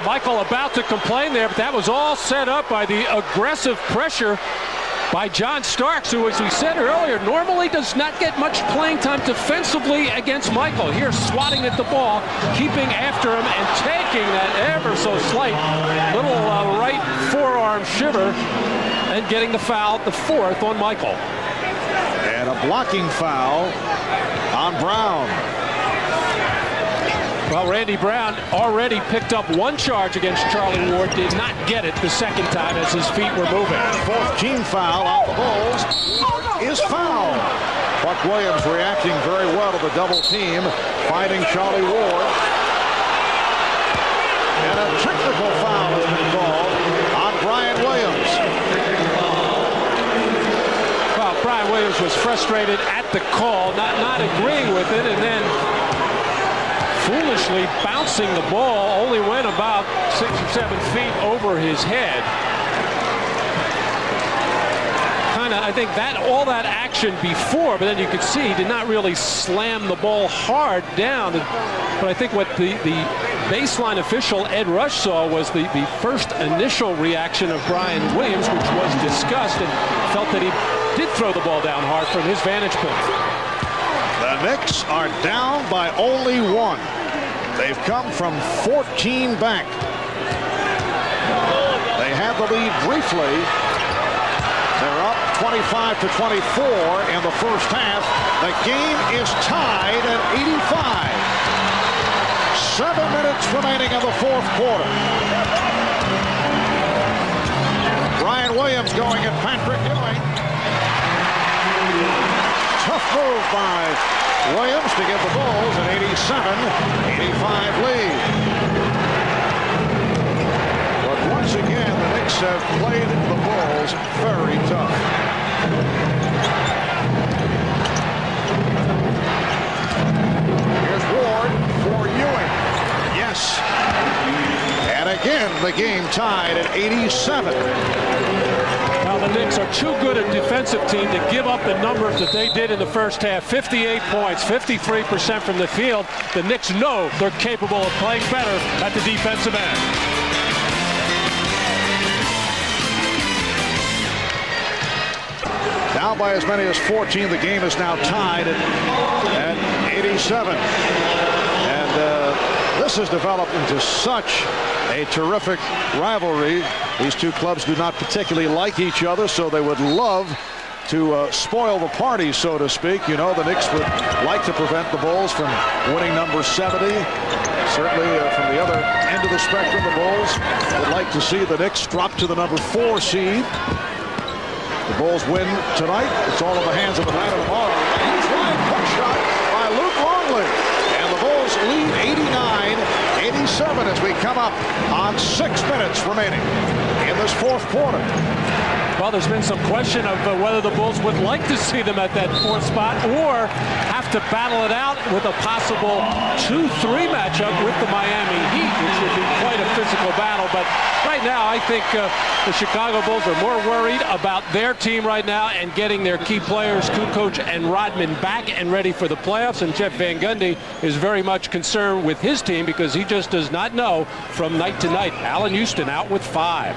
Michael about to complain there, but that was all set up by the aggressive pressure by John Starks, who, as we said earlier, normally does not get much playing time defensively against Michael. Here, swatting at the ball, keeping after him, and taking that ever so slight little right forearm shiver, and getting the foul, the 4th on Michael. And a blocking foul on Brown. Well, Randy Brown already picked up 1 charge against Charlie Ward, did not get it the second time as his feet were moving. 4th team foul on the Bulls is fouled. Buck Williams reacting very well to the double team, finding Charlie Ward. And a technical foul has been called on Brian Williams. Well, Brian Williams was frustrated at the call, not agreeing with it, and then foolishly bouncing the ball, only went about 6 or 7 feet over his head. I think that all that action before, but then you could see he did not really slam the ball hard down. But I think what the baseline official Ed Rush saw was the first initial reaction of Brian Williams, which was discussed, and felt that he did throw the ball down hard from his vantage point. The Knicks are down by only 1. They've come from 14 back. They had the lead briefly. They're up 25-24 in the first half. The game is tied at 85. 7 minutes remaining in the fourth quarter. Brian Williams going at Patrick Ewing. Tough move by Williams to give the Bulls an 87-85 lead. But once again, the Knicks have played the Bulls very tough. Here's Ward for Ewing. Yes. And again, the game tied at 87. Now the Knicks are too good a defensive team to give up the numbers that they did in the first half. 58 points, 53% from the field. The Knicks know they're capable of playing better at the defensive end. Down by as many as 14. The game is now tied at 87. And this has developed into such a terrific rivalry. These two clubs do not particularly like each other, so they would love to spoil the party, so to speak. You know, the Knicks would like to prevent the Bulls from winning number 70. Certainly from the other end of the spectrum, the Bulls would like to see the Knicks drop to the number 4 seed. The Bulls win tonight. It's all in the hands of Atlanta tomorrow. He's right, push shot by Luke Longley. And the Bulls lead 89-87 as we come up on 6 minutes remaining in this fourth quarter. Well, there's been some question of whether the Bulls would like to see them at that 4th spot or have to battle it out with a possible 2-3 matchup with the Miami Heat, which would be quite a physical battle. But right now, I think the Chicago Bulls are more worried about their team right now and getting their key players, Kukoc and Rodman, back and ready for the playoffs. And Jeff Van Gundy is very much concerned with his team because he just does not know from night to night. Allen Houston out with 5.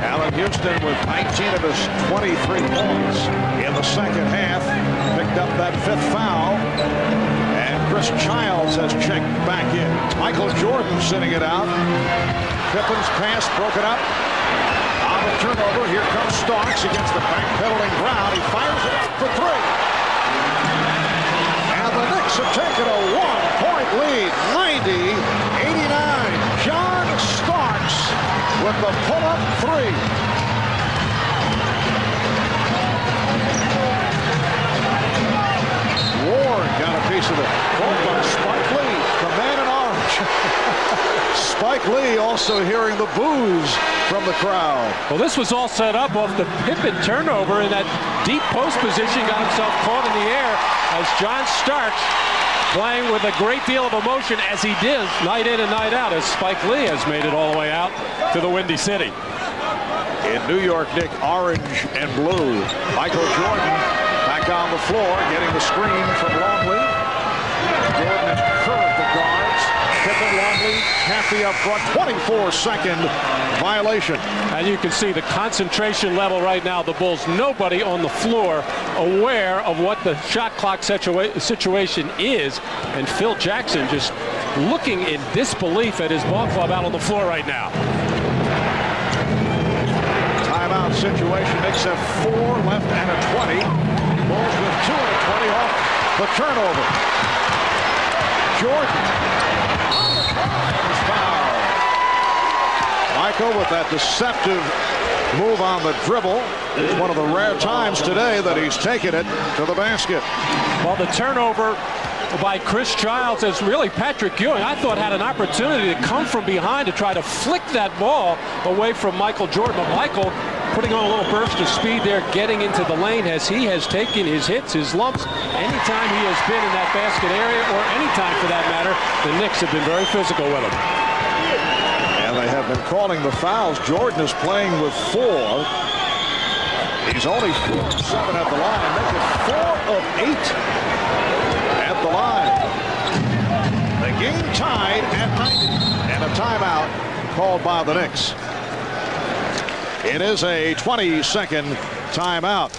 Allen Houston with 19 of his 23 points in the second half. Picked up that 5th foul. And Chris Childs has checked back in. Michael Jordan sitting it out. Pippen's pass broken up. On the turnover, here comes Starks against the backpedaling Brown. He fires it up for 3. And the Knicks have taken a 1-point lead, 90-89. John Starks with the pull-up 3. Ward got a piece of it. Caught by Spike Lee, the man in orange. Spike Lee also hearing the boos from the crowd. Well, this was all set up off the Pippen turnover in that deep post position. Got himself caught in the air as John Starks, playing with a great deal of emotion as he did night in and night out, as Spike Lee has made it all the way out to the Windy City. In New York, Nick, orange and blue. Michael Jordan back on the floor, getting the screen from Longley. Jordan has curved the guards. Pippen, Longley, Caffey up front. 24-second violation. And you can see the concentration level right now. The Bulls, nobody on the floor aware of what the shot clock situation is. And Phil Jackson just looking in disbelief at his ball club out on the floor right now. Timeout situation. Knicks have 4 left and a 20. Bulls with 2 and a 20 off the turnover. Jordan on the foul. Michael with that deceptive move on the dribble. It's one of the rare times today that he's taken it to the basket. Well, the turnover by Chris Childs is really Patrick Ewing, I thought, had an opportunity to come from behind to try to flick that ball away from Michael Jordan. But Michael putting on a little burst of speed there, getting into the lane as he has taken his hits, his lumps, anytime he has been in that basket area, or anytime for that matter. The Knicks have been very physical with him. And they have been calling the fouls. Jordan is playing with 4. He's only 4 of 7 at the line, making it 4 of 8 at the line. The game tied at 90, and a timeout called by the Knicks. It is a 20-second timeout.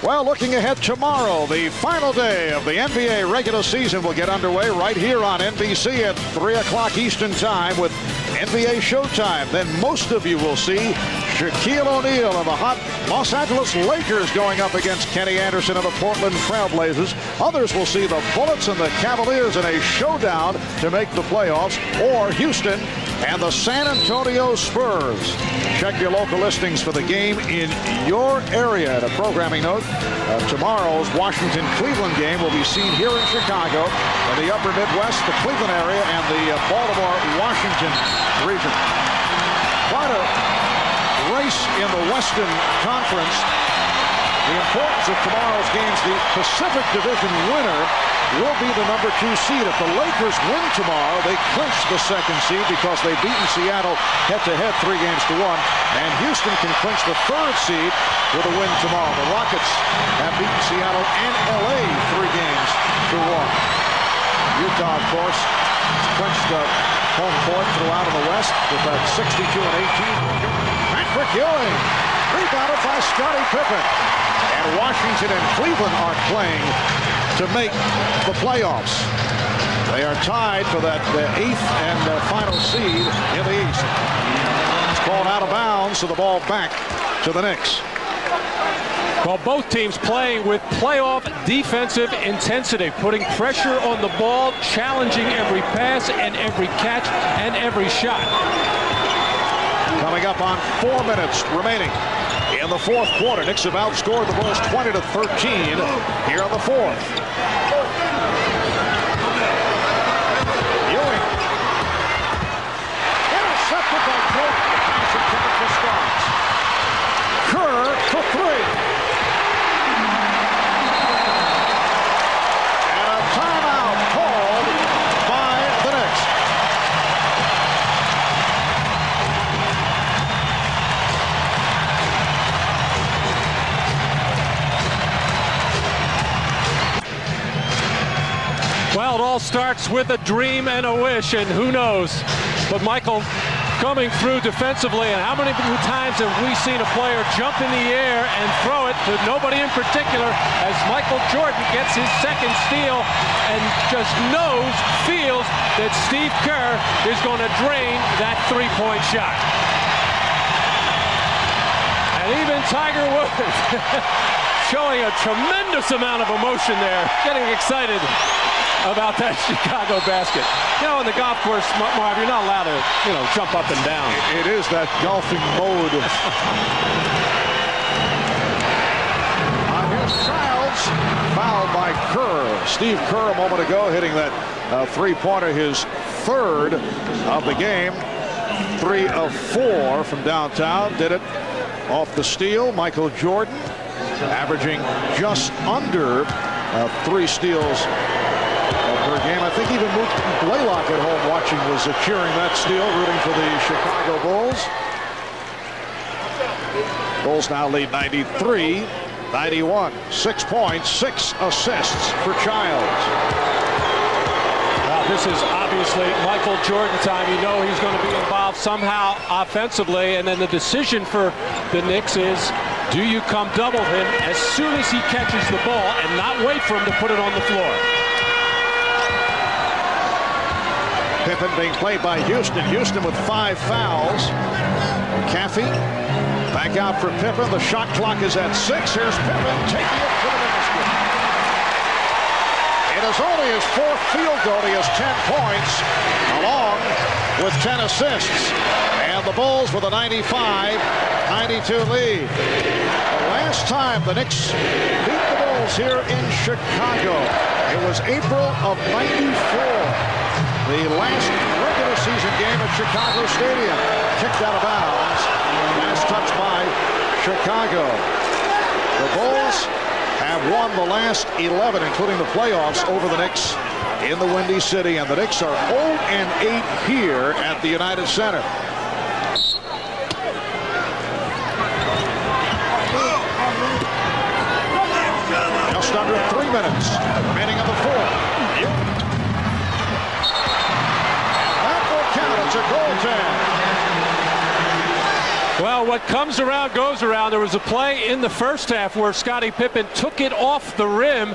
Well, looking ahead tomorrow, the final day of the NBA regular season will get underway right here on NBC at 3 o'clock Eastern Time with NBA Showtime. Then most of you will see Shaquille O'Neal and the hot Los Angeles Lakers going up against Kenny Anderson and the Portland Trail Blazers. Others will see the Bullets and the Cavaliers in a showdown to make the playoffs, or Houston and the San Antonio Spurs. Check your local listings for the game in your area. And a programming note, tomorrow's Washington-Cleveland game will be seen here in Chicago, in the upper Midwest, the Cleveland area, and the Baltimore-Washington region. Quite a race in the Western Conference. The importance of tomorrow's games, the Pacific Division winner will be the number 2 seed. If the Lakers win tomorrow, they clinch the 2nd seed because they've beaten Seattle head-to-head 3-1. And Houston can clinch the 3rd seed with a win tomorrow. The Rockets have beaten Seattle and LA 3-1. Utah, of course, clinched home court throughout in the West with that 62-18. Patrick Ewing, rebounded by Scottie Pippen. And Washington and Cleveland are playing to make the playoffs. They are tied for that 8th and final seed in the East. It's called out of bounds, so the ball back to the Knicks. Well, both teams playing with playoff defensive intensity, putting pressure on the ball, challenging every pass and every catch and every shot. Coming up on 4 minutes remaining in the 4th quarter. Knicks have outscored the Bulls 20-13 here on the 4th. Ewing. Intercepted by Jordan. The pass intended for Starks. Kerr for 3. And a timeout called by the Knicks. Well, it all starts with a dream and a wish, and who knows? But Michael coming through defensively, and how many times have we seen a player jump in the air and throw it to nobody in particular, as Michael Jordan gets his 2nd steal and just feels that Steve Kerr is going to drain that 3-point shot. And even Tiger Woods showing a tremendous amount of emotion there, getting excited about that Chicago basket. You know, in the golf course, Marv, you're not allowed to, jump up and down. It is that golfing mode. Here's Childs, fouled by Kerr. Steve Kerr a moment ago hitting that 3-pointer, his 3rd of the game. 3 of 4 from downtown. Did it off the steal. Michael Jordan averaging just under 3 steals per game. I think even Moot Blaylock at home watching was cheering that steal, rooting for the Chicago Bulls. Bulls now lead 93-91. 6 points, 6 assists for Childs. This is obviously Michael Jordan time. You know he's going to be involved somehow offensively, and then the decision for the Knicks is, do you come double him as soon as he catches the ball and not wait for him to put it on the floor? Pippen being played by Houston. Houston with 5 fouls. Caffey back out for Pippen. The shot clock is at 6. Here's Pippen taking it to the basket. It is only his 4th field goal. He has 10 points along with 10 assists. And And the Bulls with a 95-92 lead. The last time the Knicks beat the Bulls here in Chicago, it was April of '94. The last regular season game at Chicago Stadium. Kicked out of bounds. Last touch by Chicago. The Bulls have won the last 11, including the playoffs, over the Knicks in the Windy City. And the Knicks are 0-8 here at the United Center. Just under 3 minutes remaining on the fourth. It's a goaltend. Well, what comes around goes around. There was a play in the first half where Scottie Pippen took it off the rim,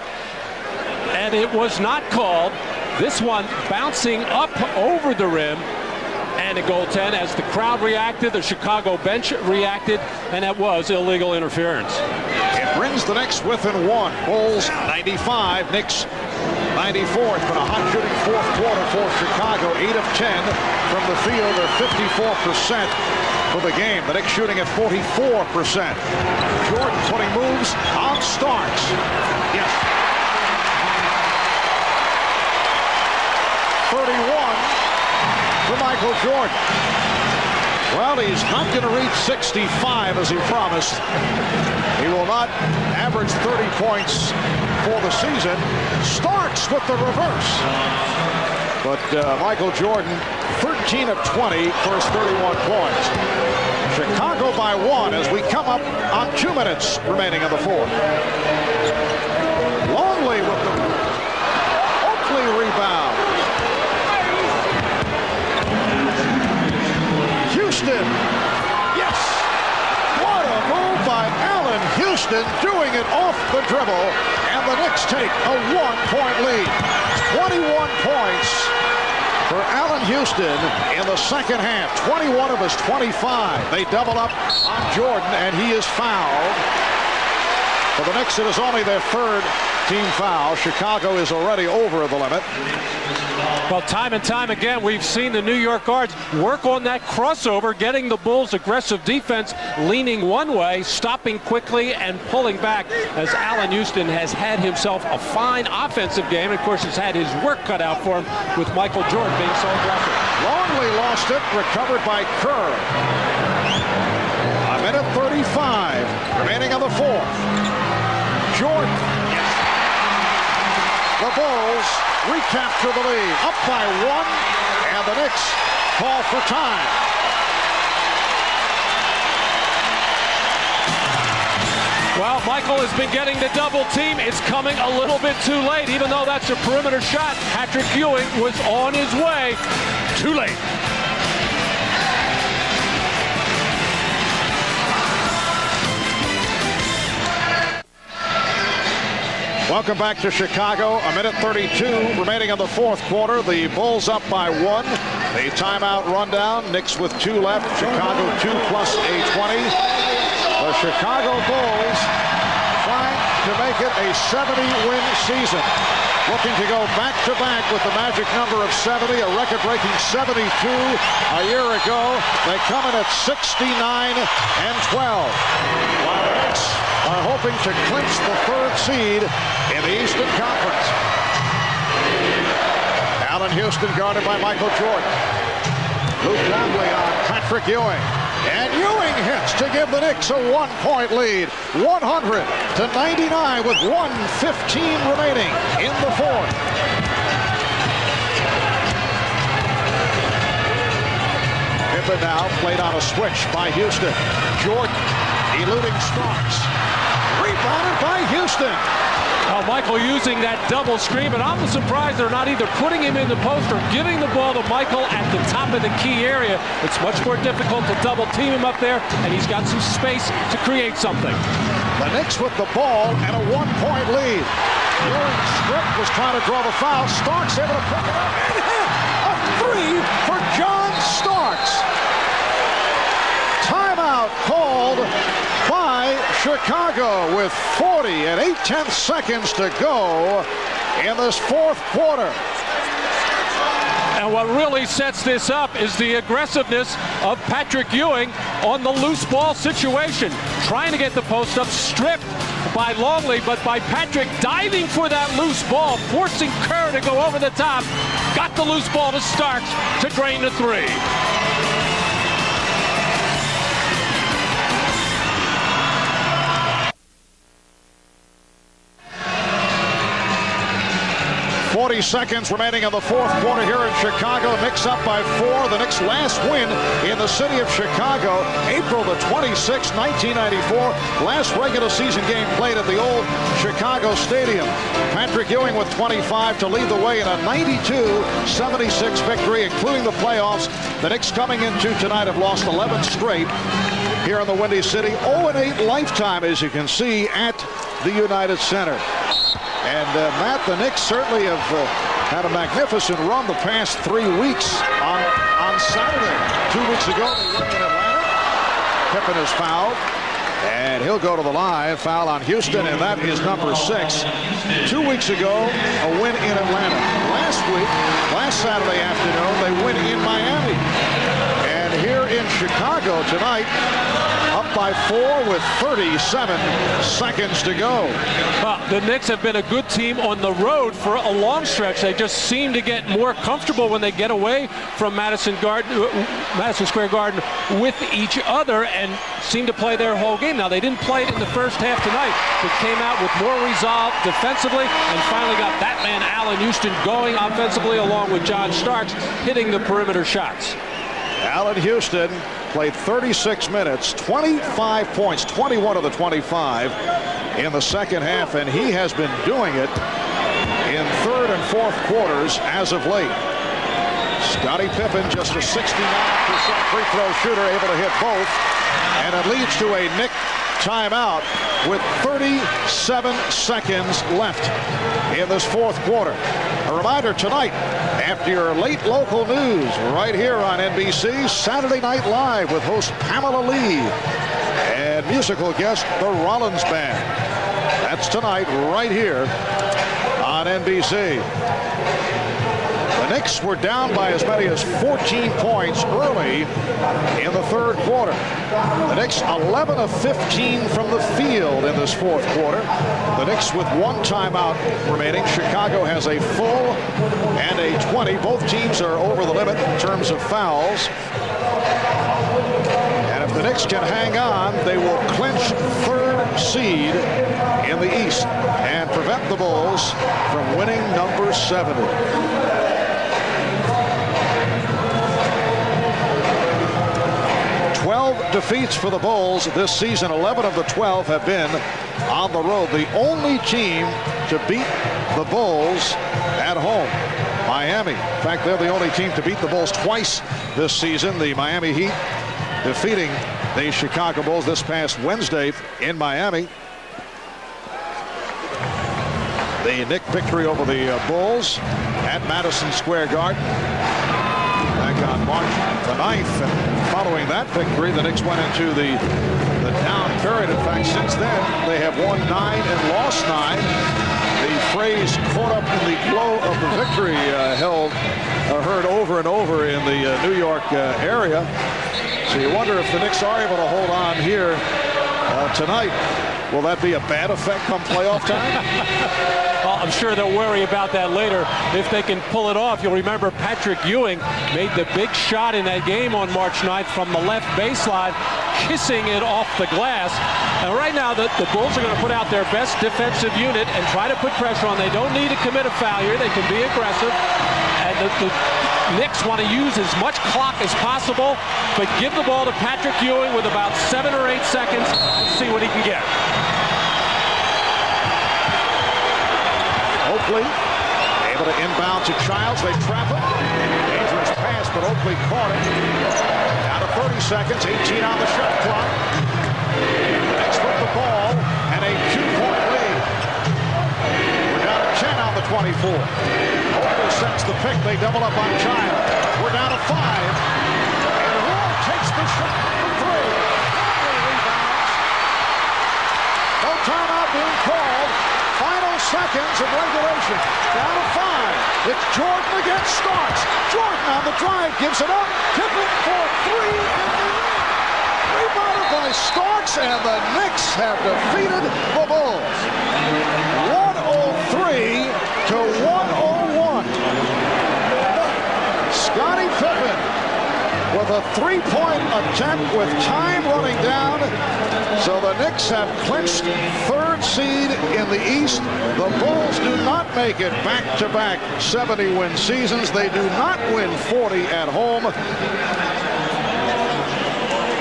and it was not called. This one bouncing up over the rim, and a goaltend. As the crowd reacted, the Chicago bench reacted, and that was illegal interference. It brings the Knicks within one. Bulls 95, Knicks 94. It's been a hot shooting fourth quarter for Chicago. 8 of 10 from the field. They're 54% for the game. The Knicks shooting at 44%. Jordan putting moves on Starks. Yes. 31 for Michael Jordan. Well, he's not going to reach 65 as he promised. He will not average 30 points for the season. Starks with the reverse. But Michael Jordan, 13 of 20 for his 31 points. Chicago by 1 as we come up on 2 minutes remaining in the fourth. Longley with the Oakley rebound. Houston. Yes. What a move by Allen Houston, doing it off the dribble. And the Knicks take a 1-point lead. 21 points for Allen Houston in the second half. 21 of his 25. They double up on Jordan, and he is fouled. For the Knicks, it is only their third team foul. Chicago is already over the limit. Well, time and time again, we've seen the New York Guards work on that crossover, getting the Bulls' aggressive defense leaning one way, stopping quickly and pulling back, as Allen Houston has had himself a fine offensive game. Of course, has had his work cut out for him with Michael Jordan being so aggressive. Longley lost it, recovered by Kerr. A minute 35 remaining on the fourth. Jordan. The Bulls recapture the lead, up by 1, and the Knicks call for time. Well, Michael has been getting the double team. It's coming a little bit too late, even though that's a perimeter shot. Patrick Ewing was on his way. Too late. Welcome back to Chicago. A minute 32 remaining in the fourth quarter. The Bulls up by 1. The timeout rundown. Knicks with 2 left. Chicago 2 plus a 20. The Chicago Bulls trying to make it a 70-win season. Looking to go back-to-back with the magic number of 70, a record-breaking 72 a year ago. They come in at 69-12. While the Knicks are hoping to clinch the third seed in the Eastern Conference. Allen Houston guarded by Michael Jordan. Luke Longley on Patrick Ewing. And Ewing hits to give the Knicks a 1-point lead. 100-99 with 1:15 remaining in the fourth. Pippen now played on a switch by Houston. Jordan eluding Starks. Rebounded by Houston. Well, Michael using that double screen, but I'm surprised they're not either putting him in the post or giving the ball to Michael at the top of the key area. It's much more difficult to double team him up there, and he's got some space to create something. The Knicks with the ball and a 1-point lead. Strip was trying to draw the foul. Starks able to pick it up and hit a 3 for John Starks. Timeout called by Chicago with 40 and 8/10 seconds to go in this fourth quarter. And what really sets this up is the aggressiveness of Patrick Ewing on the loose ball situation. Trying to get the post up, stripped by Longley, but by Patrick diving for that loose ball, forcing Kerr to go over the top. Got the loose ball to Starks to drain the three. 40 seconds remaining in the fourth quarter here in Chicago. Knicks up by 4. The Knicks' last win in the city of Chicago, April the 26th, 1994. Last regular season game played at the old Chicago Stadium. Patrick Ewing with 25 to lead the way in a 92-76 victory, including the playoffs. The Knicks coming into tonight have lost 11 straight here in the Windy City. 0-8 lifetime, as you can see, at the United Center. And Matt, the Knicks certainly have had a magnificent run the past 3 weeks. On Saturday, 2 weeks ago, they won in Atlanta. Pippen is fouled, and he'll go to the line. Foul on Houston, and that is number 6. 2 weeks ago, a win in Atlanta. Last Saturday afternoon, they win in Miami. And here in Chicago tonight, up by 4 with 37 seconds to go. Well, the Knicks have been a good team on the road for a long stretch. They just seem to get more comfortable when they get away from Madison Square Garden with each other and seem to play their whole game. Now, they didn't play it in the first half tonight, but came out with more resolve defensively and finally got that man, Allen Houston, going offensively along with John Starks, hitting the perimeter shots. Allen Houston played 36 minutes, 25 points, 21 of the 25 in the second half, and he has been doing it in third and fourth quarters as of late. Scottie Pippen, just a 69% free throw shooter, able to hit both, and it leads to a Knick timeout with 37 seconds left in this fourth quarter. A reminder tonight, after your late local news, right here on NBC, Saturday Night Live with host Pamela Lee and musical guest the Rollins Band. That's tonight right here on NBC. The Knicks were down by as many as 14 points early in the third quarter. The Knicks 11 of 15 from the field in this fourth quarter. The Knicks with 1 timeout remaining. Chicago has a full and a 20. Both teams are over the limit in terms of fouls. And if the Knicks can hang on, they will clinch third seed in the East and prevent the Bulls from winning number 70. 12 defeats for the Bulls this season. 11 of the 12 have been on the road. The only team to beat the Bulls at home, Miami. In fact, they're the only team to beat the Bulls twice this season. The Miami Heat defeating the Chicago Bulls this past Wednesday in Miami. The Knick victory over the Bulls at Madison Square Garden back on March the 9th. And following that victory, the Knicks went into the down period. In fact, since then, they have won 9 and lost 9. The phrase "caught up in the glow of the victory" heard over and over in the New York area. So you wonder if the Knicks are able to hold on here tonight. Will that be a bad effect come playoff time? Well, I'm sure they'll worry about that later if they can pull it off. You'll remember Patrick Ewing made the big shot in that game on March 9th from the left baseline, kissing it off the glass. And right now, the Bulls are going to put out their best defensive unit and try to put pressure on. They don't need to commit a foul here. They can be aggressive. And the Knicks want to use as much clock as possible, but give the ball to Patrick Ewing with about 7 or 8 seconds and see what he can get. Oakley able to inbound to Childs. They trap him. Dangerous pass, but Oakley caught it. Down to 30 seconds, 18 on the shot clock. The Knicks with the ball and a 2-point lead. We're down to 10 on the 24. Oakley sets the pick. They double up on Childs. We're down to 5. And Wall takes the shot for 3. Rebounds. No timeout being called. Final seconds of regulation. Down to 5. It's Jordan against Starks. Jordan on the drive, gives it up. Pippen for three. Rebounded by Starks, and the Knicks have defeated the Bulls. 103 to 101. Scottie Pippen with a three-point attempt with time running down. So the Knicks have clinched third seed in the East. The Bulls do not make it back-to-back 70-win seasons. They do not win 40 at home.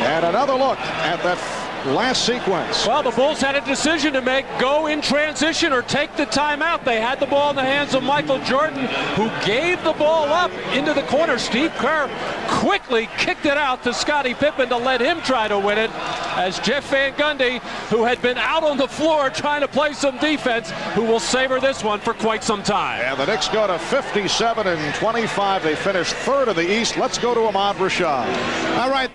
And another look at that last sequence. Well, the Bulls had a decision to make: go in transition or take the timeout. They had the ball in the hands of Michael Jordan, who gave the ball up into the corner. Steve Kerr quickly kicked it out to Scottie Pippen to let him try to win it, as Jeff Van Gundy, who had been out on the floor trying to play some defense, who will savor this one for quite some time. And the Knicks go to 57 and 25. They finish third of the East. Let's go to Ahmad Rashad. All right.